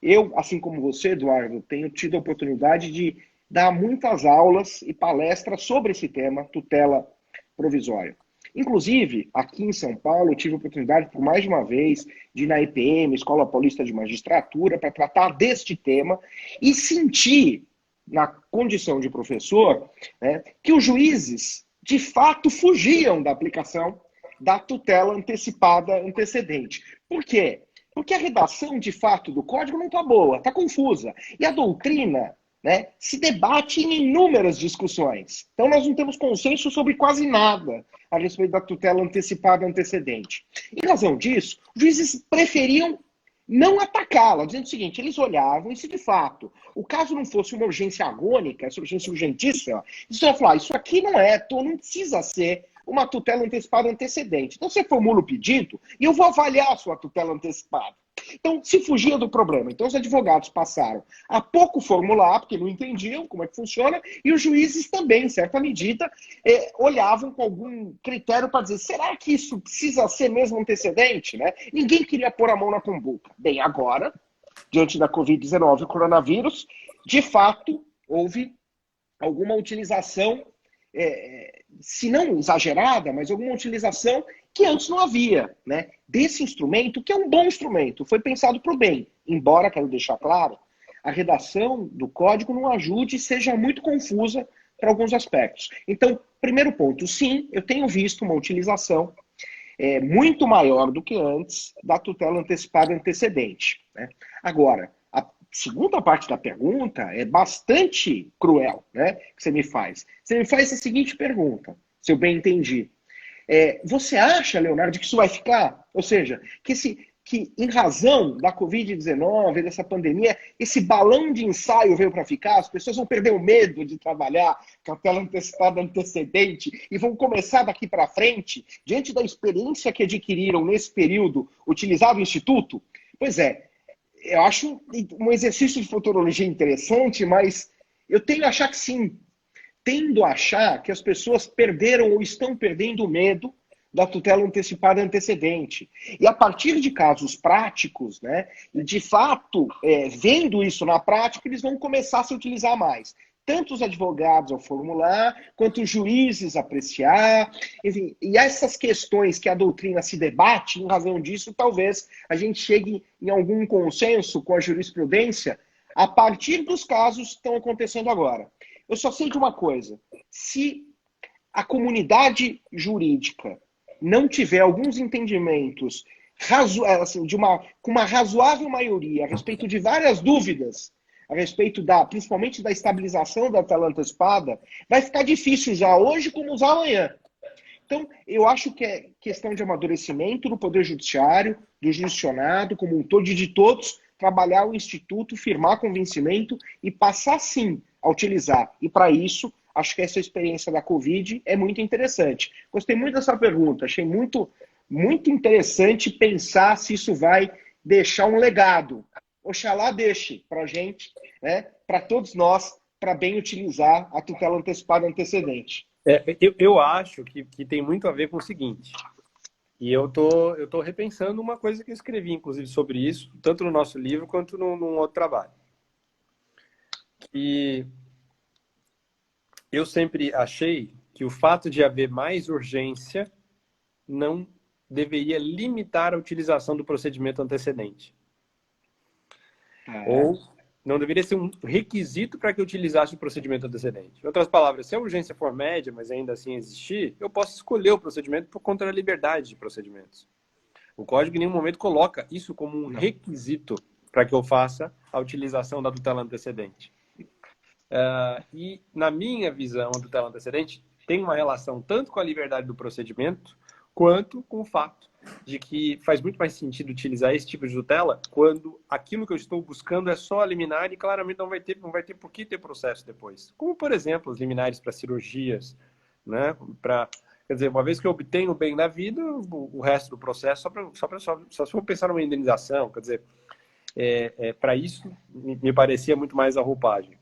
eu, assim como você, Eduardo, tenho tido a oportunidade de dar muitas aulas e palestras sobre esse tema, tutela provisória. Inclusive, aqui em São Paulo, eu tive a oportunidade, por mais de uma vez, de ir na EPM, Escola Paulista de Magistratura, para tratar deste tema e sentir, na condição de professor, né, que os juízes, de fato, fugiam da aplicação da tutela antecipada antecedente. Por quê? Porque a redação, de fato, do código não está boa, está confusa. E a doutrina, né, se debate em inúmeras discussões. Então, nós não temos consenso sobre quase nada a respeito da tutela antecipada antecedente. Em razão disso, os juízes preferiam não atacá-la, dizendo o seguinte, eles olhavam e se, de fato, o caso não fosse uma urgência agônica, essa urgência urgentíssima, eles iam falar, isso aqui não precisa ser uma tutela antecipada antecedente. Então, você formula o pedido e eu vou avaliar a sua tutela antecipada. Então, se fugia do problema. Então, os advogados passaram a pouco formular, porque não entendiam como é que funciona, e os juízes também, em certa medida, olhavam com algum critério para dizer, será que isso precisa ser mesmo antecedente? Né? Ninguém queria pôr a mão na cumbuca. Bem, agora, diante da Covid-19 e coronavírus, de fato, houve alguma utilização, se não exagerada, mas alguma utilização que antes não havia, né? Desse instrumento, que é um bom instrumento, foi pensado para o bem. Embora, quero deixar claro, a redação do código não ajude e seja muito confusa para alguns aspectos. Então, primeiro ponto, sim, eu tenho visto uma utilização muito maior do que antes da tutela antecipada antecedente. Né? Agora, a segunda parte da pergunta é bastante cruel, né? Que você me faz. Você me faz a seguinte pergunta, se eu bem entendi. Você acha, Leonardo, que isso vai ficar? Ou seja, que em razão da Covid-19, dessa pandemia, esse balão de ensaio veio para ficar, as pessoas vão perder o medo de trabalhar com a tela antecipada antecedente e vão começar daqui para frente, diante da experiência que adquiriram nesse período, utilizar o Instituto? Pois é, eu acho um exercício de futurologia interessante, mas eu tendo a achar que sim. Tendo a achar que as pessoas perderam ou estão perdendo o medo da tutela antecipada antecedente. E a partir de casos práticos, né, e de fato, vendo isso na prática, eles vão começar a se utilizar mais. Tanto os advogados ao formular, quanto os juízes a apreciar. Enfim, e essas questões que a doutrina se debate, em razão disso, talvez a gente chegue em algum consenso com a jurisprudência a partir dos casos que estão acontecendo agora. Eu só sei de uma coisa, se a comunidade jurídica não tiver alguns entendimentos assim, com uma razoável maioria a respeito de várias dúvidas, a respeito principalmente da estabilização da tela antecipada, vai ficar difícil usar hoje como usar amanhã. Então, eu acho que é questão de amadurecimento do Poder Judiciário, do Jurisdicionado, como um todo, de todos, trabalhar o Instituto, firmar convencimento e passar, sim, a utilizar. E, para isso, acho que essa experiência da Covid é muito interessante. Gostei muito dessa pergunta, achei muito, muito interessante pensar se isso vai deixar um legado. Oxalá deixe para a gente, né, para todos nós, para bem utilizar a tutela antecipada antecedente. Eu acho que tem muito a ver com o seguinte, e eu tô repensando uma coisa que eu escrevi, inclusive, sobre isso, tanto no nosso livro quanto num outro trabalho. E eu sempre achei que o fato de haver mais urgência não deveria limitar a utilização do procedimento antecedente. Ou não deveria ser um requisito para que eu utilizasse o procedimento antecedente. Em outras palavras, se a urgência for média, mas ainda assim existir, eu posso escolher o procedimento por conta da liberdade de procedimentos. O Código em nenhum momento coloca isso como um requisito para que eu faça a utilização da tutela antecedente. E, na minha visão, a tutela antecedente tem uma relação tanto com a liberdade do procedimento, quanto com o fato de que faz muito mais sentido utilizar esse tipo de tutela quando aquilo que eu estou buscando é só a liminar e claramente não vai ter por que ter processo depois. Como, por exemplo, os liminares para cirurgias, né? Quer dizer, uma vez que eu obtenho o bem da vida, o resto do processo, só se for pensar numa indenização, quer dizer, para isso me parecia muito mais a roupagem.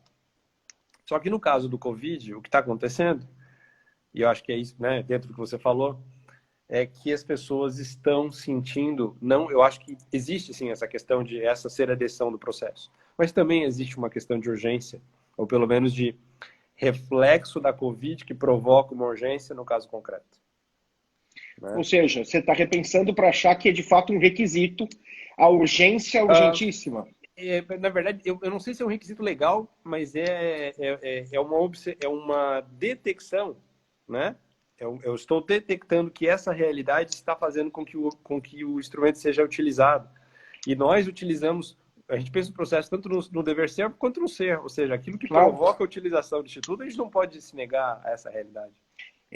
Só que no caso do Covid, o que está acontecendo, e eu acho que é isso, né, dentro do que você falou, é que as pessoas estão sentindo, eu acho que existe sim essa questão de essa ser a decisão do processo, mas também existe uma questão de urgência, ou pelo menos de reflexo da Covid que provoca uma urgência no caso concreto. Né? Ou seja, você está repensando para achar que é de fato um requisito a urgência urgentíssima. Na verdade, eu não sei se é um requisito legal, mas é uma detecção, né? Eu estou detectando que essa realidade está fazendo com que o instrumento seja utilizado. E nós utilizamos, a gente pensa no processo tanto no dever ser quanto no ser. Ou seja, aquilo que provoca a utilização do instituto, a gente não pode se negar a essa realidade.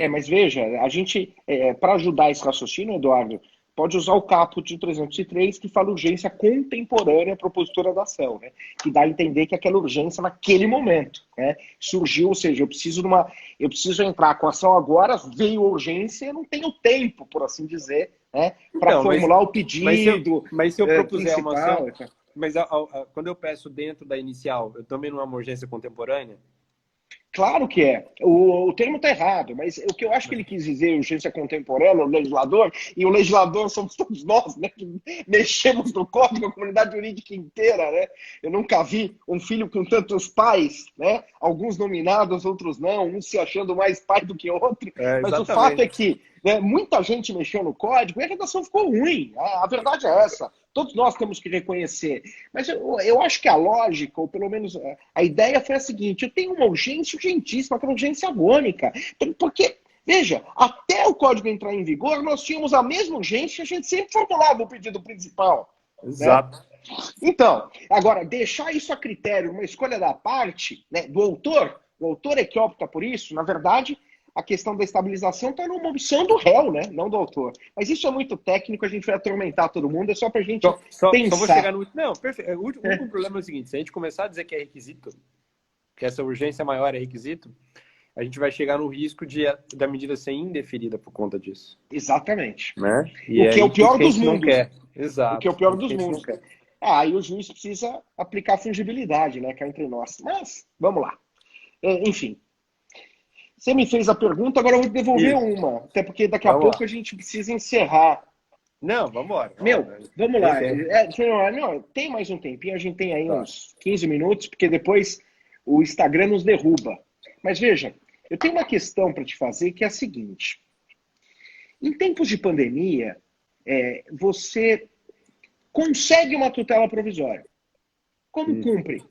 Mas veja, a gente, para ajudar esse raciocínio, Eduardo, pode usar o caput 303, que fala urgência contemporânea propositora da ação, né? Que dá a entender que aquela urgência naquele momento, né, surgiu, ou seja, eu preciso entrar com a ação agora, veio a urgência, eu não tenho tempo, por assim dizer, né, para formular o pedido. Mas se eu propuser uma ação, mas quando eu peço dentro da inicial, eu também não é uma urgência contemporânea? Claro que é. O termo está errado, mas o que eu acho que ele quis dizer, urgência contemporânea, o legislador, e o legislador somos todos nós, né, que mexemos no código, a comunidade jurídica inteira, né? Eu nunca vi um filho com tantos pais, né? Alguns nominados, outros não, um se achando mais pai do que outro. Mas o fato é que, né, muita gente mexeu no código e a redação ficou ruim. A verdade é essa. Todos nós temos que reconhecer. Mas eu acho que a lógica, ou pelo menos a ideia foi a seguinte: eu tenho uma urgência urgentíssima, que é uma urgência agônica. Porque, veja, até o código entrar em vigor, nós tínhamos a mesma urgência, a gente sempre formulava o pedido principal. Exato. Né? Então, agora, deixar isso a critério, uma escolha da parte, né, do autor, o autor é que opta por isso, na verdade, a questão da estabilização está numa opção do réu, né? Não do autor. Mas isso é muito técnico, a gente vai atormentar todo mundo, é só para a gente pensar. Só vou chegar no... Não, perfeito. O único problema é o seguinte: se a gente começar a dizer que é requisito, que essa urgência maior é requisito, a gente vai chegar no risco da medida ser indeferida por conta disso. Exatamente. Né? O que é o pior dos mundos. Exato. O que é o pior dos mundos. Aí o juiz precisa aplicar fungibilidade, né? Cá entre nós. Mas, vamos lá. Enfim. Você me fez a pergunta, agora eu vou devolver uma. Até porque daqui a pouco a gente precisa encerrar. Não, vamos embora. Vamos lá. Tem mais um tempinho, a gente tem aí uns 15 minutos, porque depois o Instagram nos derruba. Mas veja, eu tenho uma questão para te fazer que é a seguinte. Em tempos de pandemia, você consegue uma tutela provisória. Como cumpre?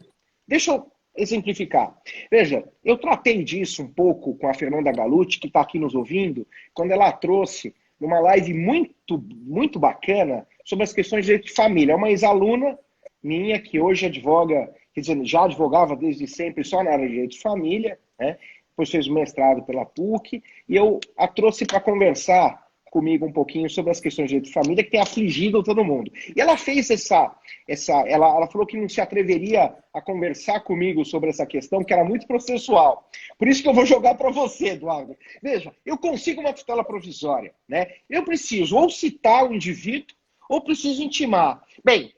Deixa eu exemplificar. Veja, eu tratei disso um pouco com a Fernanda Galucci, que está aqui nos ouvindo, quando ela trouxe numa live muito bacana sobre as questões de direito de família. É uma ex-aluna minha que hoje advoga, quer dizer, já advogava desde sempre só na área de direito de família, né? Depois fez o mestrado pela PUC, e eu a trouxe para conversar comigo um pouquinho sobre as questões de direito de família que tem afligido todo mundo. E ela fez ela falou que não se atreveria a conversar comigo sobre essa questão, que era muito processual. Por isso que eu vou jogar para você, Eduardo. Veja, eu consigo uma tutela provisória, né? Eu preciso ou citar o indivíduo ou preciso intimar. Bem,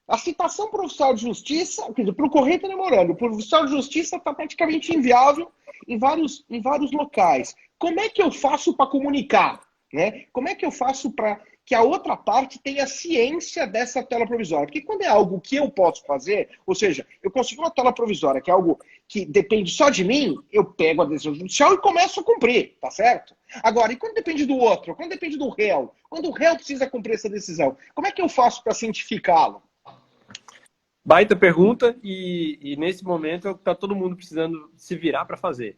a citação para o oficial de justiça, quer dizer, para o correio está demorando, para o oficial de justiça está praticamente inviável em vários locais. Como é que eu faço para comunicar? Né? Como é que eu faço para que a outra parte tenha ciência dessa tutela provisória? Porque quando é algo que eu posso fazer, ou seja, eu consigo uma tutela provisória, que é algo que depende só de mim, eu pego a decisão judicial e começo a cumprir, tá certo? Agora, e quando depende do outro? Quando depende do réu? Quando o réu precisa cumprir essa decisão, como é que eu faço para cientificá-lo? Baita pergunta, e nesse momento está todo mundo precisando se virar para fazer,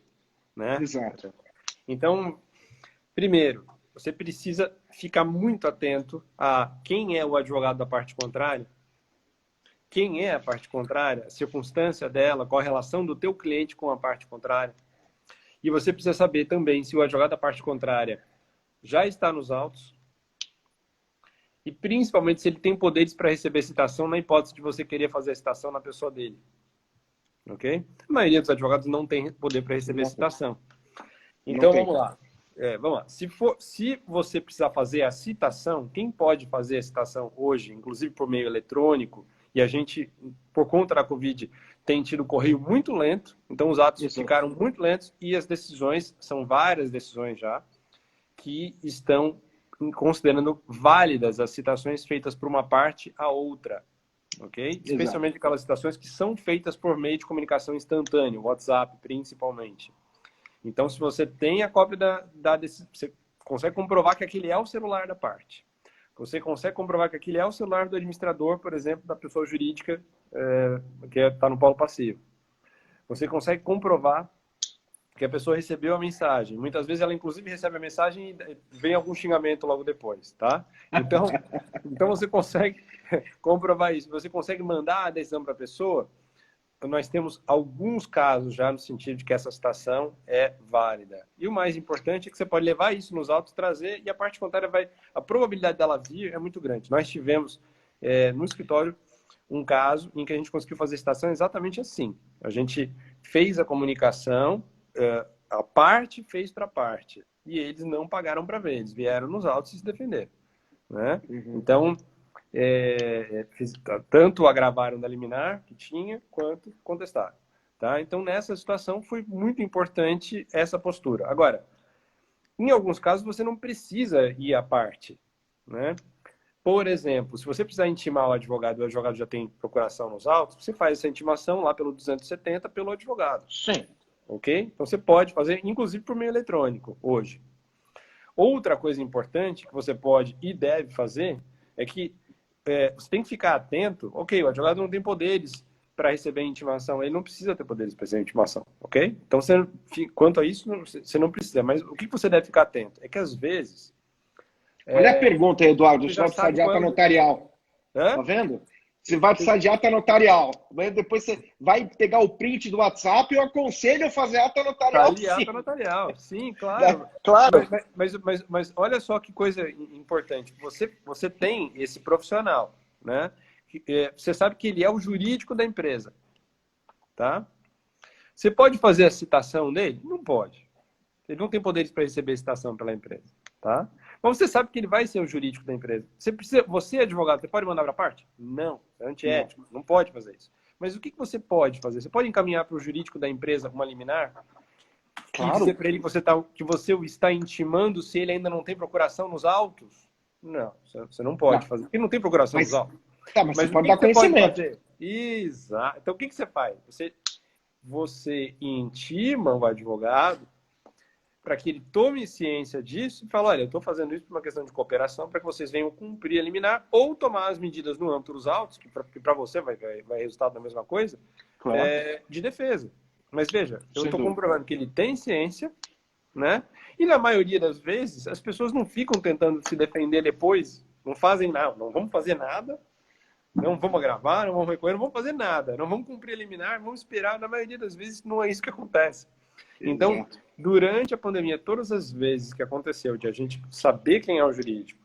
né? Exato. Então, primeiro, você precisa ficar muito atento a quem é o advogado da parte contrária, quem é a parte contrária, a circunstância dela, qual a relação do teu cliente com a parte contrária. E você precisa saber também se o advogado da parte contrária já está nos autos, e principalmente se ele tem poderes para receber citação na hipótese de você querer fazer a citação na pessoa dele. Ok? A maioria dos advogados não tem poder para receber citação. Então, vamos lá. Vamos lá. Se você precisar fazer a citação, quem pode fazer a citação hoje, inclusive por meio eletrônico, e a gente, por conta da Covid, tem tido correio muito lento, então os atos ficaram muito lentos e as decisões, são várias decisões já, que estão considerando válidas as citações feitas por uma parte a outra, ok? Exato. Especialmente aquelas citações que são feitas por meio de comunicação instantânea, WhatsApp principalmente. Então, se você tem a cópia você consegue comprovar que aquele é o celular da parte. Você consegue comprovar que aquele é o celular do administrador, por exemplo, da pessoa jurídica que está no polo passivo. Você consegue comprovar que a pessoa recebeu a mensagem. Muitas vezes ela, inclusive, recebe a mensagem e vem algum xingamento logo depois, tá? Então você consegue comprovar isso. Você consegue mandar a decisão para a pessoa. Nós temos alguns casos já no sentido de que essa citação é válida. E o mais importante é que você pode levar isso nos autos, trazer, e a parte contrária a probabilidade dela vir é muito grande. Nós tivemos no escritório um caso em que a gente conseguiu fazer citação exatamente assim. A gente fez a comunicação, a parte fez para a parte, e eles não pagaram para ver, eles vieram nos autos e se defenderam, né? Uhum. Então, tanto agravaram da liminar que tinha, quanto contestaram. Tá? Então, nessa situação, foi muito importante essa postura. Agora, em alguns casos, você não precisa ir à parte. Né? Por exemplo, se você precisar intimar o advogado já tem procuração nos autos, você faz essa intimação lá pelo 270 pelo advogado. Sim. Ok? Então, você pode fazer, inclusive, por meio eletrônico, hoje. Outra coisa importante que você pode e deve fazer é que você tem que ficar atento. Ok, o advogado não tem poderes para receber a intimação, ele não precisa ter poderes para receber a intimação, ok? Então, quanto a isso, você não precisa. Mas o que você deve ficar atento é que, às vezes... Olha a pergunta, Eduardo, você vai precisar de ata notarial. Hã? Tá vendo? Você vai precisar de ata notarial. Depois você vai pegar o print do WhatsApp e eu aconselho a fazer ata notarial. Tá ali, ata notarial, sim, claro. Claro. Mas olha só que coisa importante. Você tem esse profissional, né? Você sabe que ele é o jurídico da empresa, tá? Você pode fazer a citação dele? Não pode. Ele não tem poderes para receber a citação pela empresa, tá? Mas você sabe que ele vai ser o jurídico da empresa. Você, advogado, você pode mandar para a parte? Não, é antiético, não pode fazer isso. Mas o que você pode fazer? Você pode encaminhar para o jurídico da empresa uma liminar? Claro. E dizer para ele que você o está intimando se ele ainda não tem procuração nos autos? Não, você não pode fazer. Porque não tem procuração nos autos. Tá, mas você pode dar conhecimento. Exato. Então, o que você faz? Você intima o advogado para que ele tome ciência disso e fale, olha, eu estou fazendo isso por uma questão de cooperação para que vocês venham cumprir a liminar ou tomar as medidas no âmbito dos autos, que para você vai resultado da mesma coisa, Claro. De defesa. Mas veja, eu estou dúvida. comprovando que ele tem ciência, né? E na maioria das vezes, as pessoas não ficam tentando se defender depois, não fazem nada, não vamos fazer nada, não vamos gravar, não vamos recolher, não vamos fazer nada, não vamos cumprir a liminar, vamos esperar. Na maioria das vezes, não é isso que acontece. Então, Exato. durante a pandemia, todas as vezes que aconteceu de a gente saber quem é o jurídico,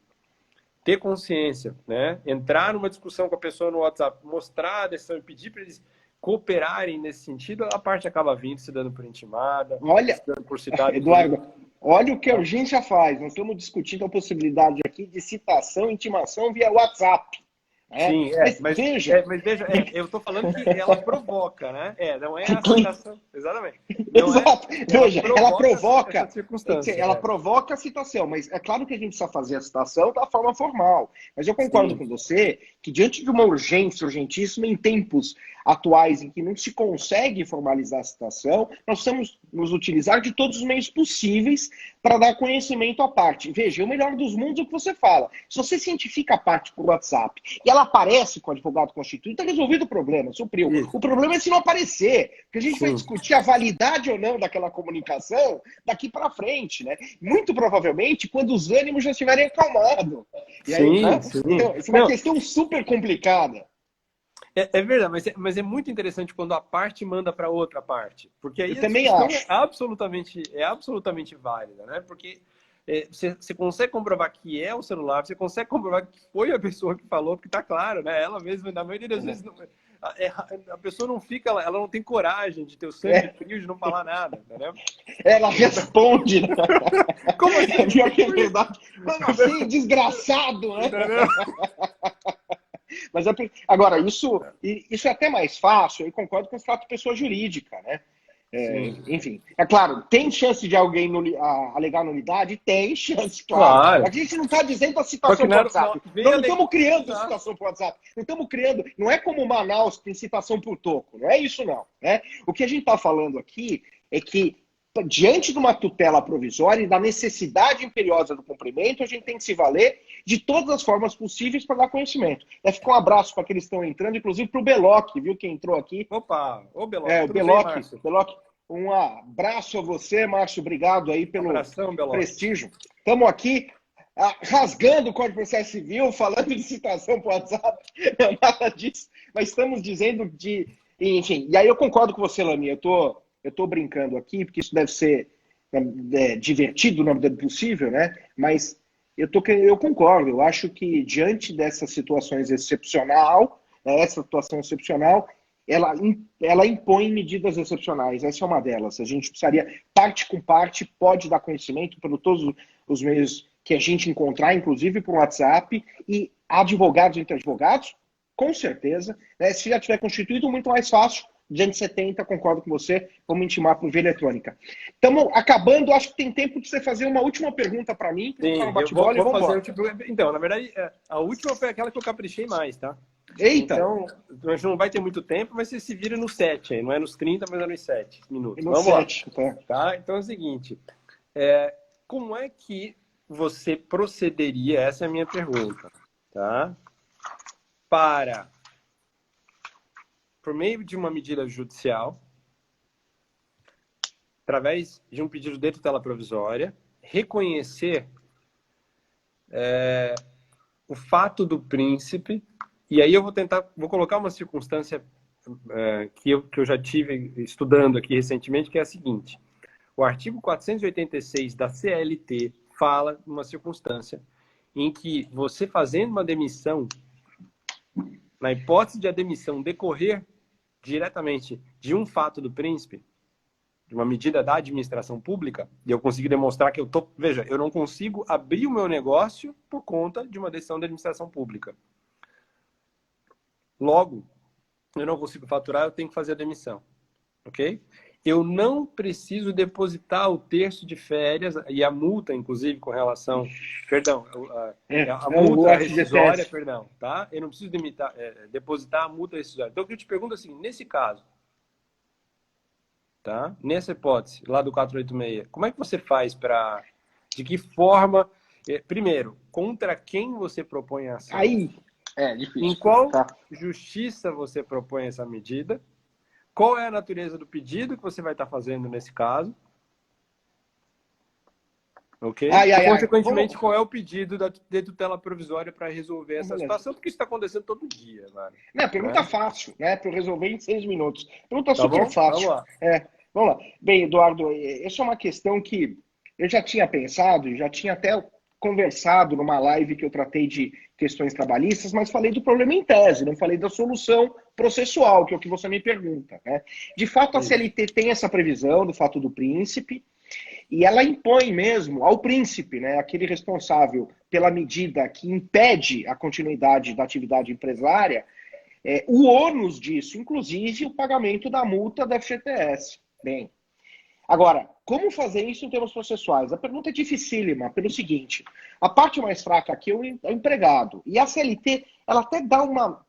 ter consciência, né? Entrar numa discussão com a pessoa no WhatsApp, mostrar a decisão e pedir para eles cooperarem nesse sentido, a parte acaba vindo, se dando por intimada, Olha, se dando por citada. Eduardo, olha o que a urgência faz. Nós estamos discutindo a possibilidade aqui de citação, intimação via WhatsApp. Sim, mas veja, eu estou falando que ela provoca, né? Não é a citação, exatamente. Não Exato. Veja, ela provoca essa circunstância. Ela provoca a citação, mas é claro que a gente precisa fazer a citação da forma formal. Mas eu concordo com você que diante de uma urgência urgentíssima em tempos atuais em que não se consegue formalizar a citação, nós precisamos nos utilizar de todos os meios possíveis para dar conhecimento à parte. Veja, o melhor dos mundos é o que você fala. Se você cientifica a parte por WhatsApp e ela aparece com o advogado constituído, está resolvido o problema, supriu. Isso. O problema é se não aparecer, porque a gente vai discutir a validade ou não daquela comunicação daqui para frente, né? Muito provavelmente quando os ânimos já estiverem acalmados. E aí, né? Então, essa é uma questão super complicada. É verdade, mas é muito interessante quando a parte manda para outra parte. Porque aí eu também acho. É absolutamente válida, né? Porque você consegue comprovar que é o celular, você consegue comprovar que foi a pessoa que falou, porque tá claro, né? Ela mesma, na maioria das vezes, a pessoa não fica, ela não tem coragem de ter o sangue frio de não falar nada, entendeu? Ela responde, né? Como assim? Pior que é verdade. Como assim, desgraçado, né? Mas agora, isso é até mais fácil, eu concordo com o fato de pessoa jurídica, né? Enfim, é claro, tem chance de alguém alegar nulidade? Tem chance, claro. A gente não está dizendo a citação por WhatsApp. Nós não estamos criando citação por WhatsApp. Não estamos criando. Não é como Manaus que tem citação por toco. Não é isso, não. Né? O que a gente está falando aqui é que, diante de uma tutela provisória e da necessidade imperiosa do cumprimento, a gente tem que se valer de todas as formas possíveis para dar conhecimento. Fica um abraço para aqueles que estão entrando, inclusive para o Beloc, viu, que entrou aqui. Opa, ô Beloc. O Beloc, um abraço a você, Márcio, obrigado aí pelo prestígio. Estamos aqui rasgando o Código de Processo Civil, falando de citação para o WhatsApp, não nada disso, mas estamos dizendo de... Enfim, e aí eu concordo com você, Lani, eu estou brincando aqui, porque isso deve ser divertido na medida do possível, né? Mas eu concordo, eu acho que diante dessas situações essa situação excepcional, ela impõe medidas excepcionais, essa é uma delas. A gente precisaria, parte com parte, pode dar conhecimento por todos os meios que a gente encontrar, inclusive por WhatsApp, e advogados entre advogados, com certeza. Né? Se já tiver constituído, muito mais fácil. 270, concordo com você, vamos intimar por via eletrônica. Estamos acabando, acho que tem tempo de você fazer uma última pergunta para mim. Sim, eu vou fazer Então, na verdade, a última foi aquela que eu caprichei mais, tá? Eita! Então, a gente não vai ter muito tempo, mas você se vira nos 7 aí, não é nos 30, mas é nos 7 minutos. Vamos lá. Tá? Então é o seguinte, como é que você procederia, essa é a minha pergunta, tá? Por meio de uma medida judicial, através de um pedido de tutela provisória, reconhecer o fato do príncipe, e aí eu vou colocar uma circunstância que eu já tive estudando aqui recentemente, que é a seguinte: o artigo 486 da CLT fala numa circunstância em que você fazendo uma demissão, na hipótese de a demissão decorrer diretamente de um fato do príncipe, de uma medida da administração pública, e eu consigo demonstrar que eu não consigo abrir o meu negócio por conta de uma decisão da administração pública. Logo, eu não consigo faturar, eu tenho que fazer a demissão. Ok? Eu não preciso depositar o terço de férias e a multa, inclusive, com relação... Perdão, a multa rescisória, perdão, tá? Eu não preciso depositar a multa rescisória. Então, o que eu te pergunto é assim, nesse caso, tá? Nessa hipótese, lá do 486, como é que você faz para... De que forma... Primeiro, contra quem você propõe a ação? Aí é difícil. Em qual Tá. justiça você propõe essa medida? Qual é a natureza do pedido que você vai estar fazendo nesse caso? Ok? E, consequentemente, qual é o pedido de tutela provisória para resolver essa situação? Porque isso está acontecendo todo dia, mano. Não, pergunta fácil, né? Para eu resolver em 6 minutos. Pergunta Tá super bom? fácil. Vamos lá. Vamos lá. Bem, Eduardo, essa é uma questão que eu já tinha pensado, já tinha até conversado numa live que eu tratei de questões trabalhistas, mas falei do problema em tese, não falei da solução processual, que é o que você me pergunta, né? De fato, a CLT tem essa previsão do fato do príncipe, e ela impõe mesmo ao príncipe, né, aquele responsável pela medida que impede a continuidade da atividade empresária, o ônus disso, inclusive o pagamento da multa da FGTS. Bem, agora, como fazer isso em termos processuais? A pergunta é dificílima, pelo seguinte, a parte mais fraca aqui é o empregado, e a CLT, ela até dá uma...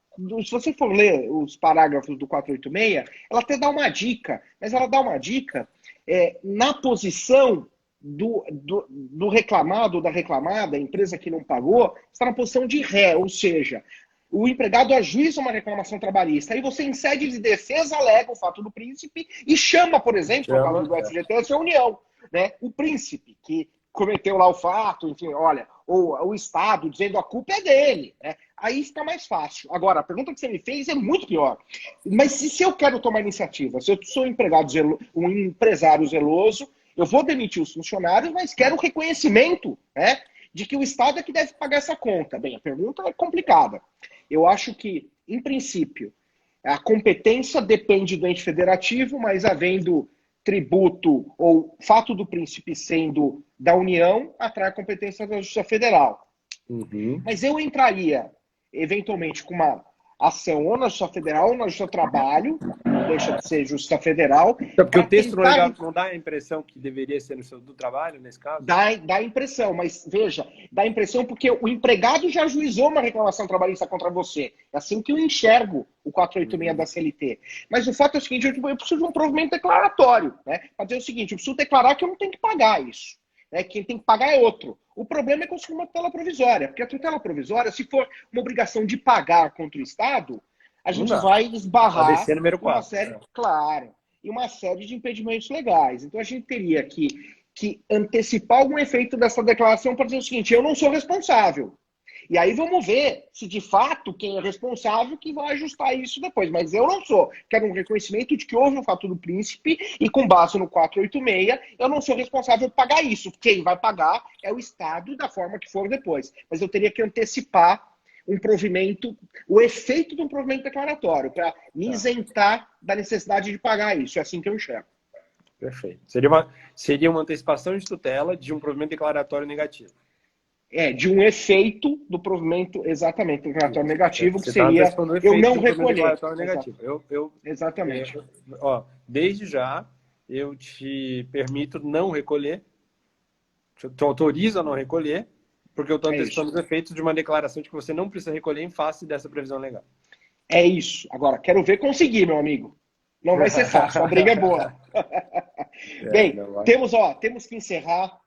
Se você for ler os parágrafos do 486, ela até dá uma dica, mas ela dá uma dica na posição do reclamado ou da reclamada, a empresa que não pagou, está na posição de ré, ou seja, o empregado ajuiza uma reclamação trabalhista. Aí você, em sede de defesa, alega o fato do príncipe e chama, por exemplo, no caso do FGTS, a União, né? O príncipe que cometeu lá o fato, enfim, olha, ou o Estado dizendo a culpa é dele, né? Aí fica mais fácil. Agora, a pergunta que você me fez é muito pior. Mas se eu quero tomar iniciativa, se eu sou um empresário zeloso, eu vou demitir os funcionários, mas quero o reconhecimento, né, de que o Estado é que deve pagar essa conta. Bem, a pergunta é complicada. Eu acho que, em princípio, a competência depende do ente federativo, mas havendo tributo ou fato do príncipe sendo da União, atrai a competência da Justiça Federal. Uhum. Mas eu entraria, eventualmente, com uma ação ou na Justiça Federal ou na Justiça do Trabalho, não deixa de ser Justiça Federal. Porque o texto não dá a impressão que deveria ser no seu do trabalho, nesse caso? Dá a impressão, mas veja, dá a impressão porque o empregado já ajuizou uma reclamação trabalhista contra você. É assim que eu enxergo o 486 da CLT. Mas o fato é o seguinte, eu preciso de um provimento declaratório, né? Para dizer o seguinte, eu preciso declarar que eu não tenho que pagar isso. Né? Quem tem que pagar é outro. O problema é conseguir uma tutela provisória, porque a tutela provisória, se for uma obrigação de pagar contra o Estado, a gente vai esbarrar uma série, claro, e uma série de impedimentos legais. Então a gente teria que antecipar algum efeito dessa declaração para dizer o seguinte, eu não sou responsável. E aí vamos ver se de fato quem é responsável que vai ajustar isso depois. Mas eu não sou. Quero um reconhecimento de que houve um fato do príncipe e com base no 486 eu não sou responsável por pagar isso. Quem vai pagar é o Estado da forma que for depois. Mas eu teria que antecipar um provimento, o efeito de um provimento declaratório para me isentar da necessidade de pagar isso. É assim que eu enxergo. Perfeito. Seria uma antecipação de tutela de um provimento declaratório negativo. De um efeito do provimento, exatamente, declaratório negativo, que seria eu não recolher. Exatamente. Desde já, eu te permito não recolher, te autorizo a não recolher, porque eu estou antecipando os efeitos de uma declaração de que você não precisa recolher em face dessa previsão legal. É isso. Agora, quero ver conseguir, meu amigo. Não vai ser fácil, a briga é boa. Bem, temos que encerrar.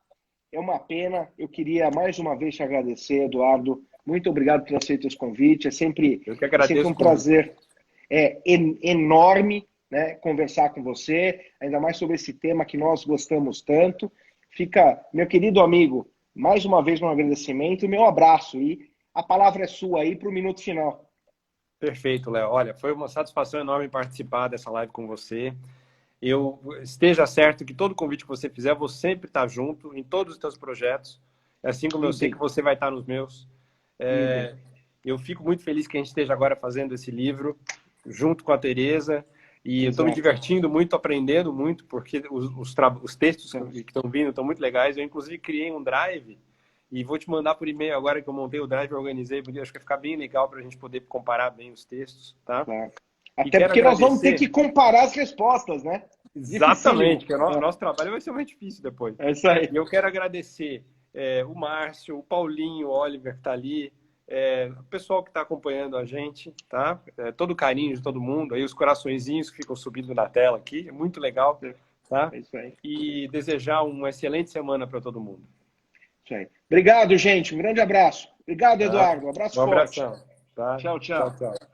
É uma pena. Eu queria mais uma vez te agradecer, Eduardo. Muito obrigado por ter aceito esse convite. É sempre um prazer enorme, né, conversar com você, ainda mais sobre esse tema que nós gostamos tanto. Fica, meu querido amigo, mais uma vez um agradecimento, meu abraço. E a palavra é sua aí para o minuto final. Perfeito, Léo. Olha, foi uma satisfação enorme participar dessa live com você. Eu esteja certo que todo convite que você fizer, eu vou sempre estar junto em todos os seus projetos, assim como eu sei que você vai estar nos meus. Eu fico muito feliz que a gente esteja agora fazendo esse livro junto com a Tereza e eu estou me divertindo muito, aprendendo muito, porque os textos que estão vindo estão muito legais. Eu, inclusive, criei um drive e vou te mandar por e-mail agora que eu montei o drive e organizei, porque acho que vai ficar bem legal para a gente poder comparar bem os textos, tá? Claro. Até porque nós vamos ter que comparar as respostas, né? Exatamente, porque o nosso trabalho vai ser mais difícil depois. É isso aí. E eu quero agradecer o Márcio, o Paulinho, o Oliver que está ali, O pessoal que está acompanhando a gente, tá? Todo o carinho de todo mundo, aí os coraçõezinhos que ficam subindo na tela aqui, é muito legal, tá? É isso aí. E desejar uma excelente semana para todo mundo. Isso aí. Obrigado, gente. Um grande abraço. Obrigado, Eduardo. Um abraço Um forte. abração. Tá? Tchau, tchau. Tchau, tchau.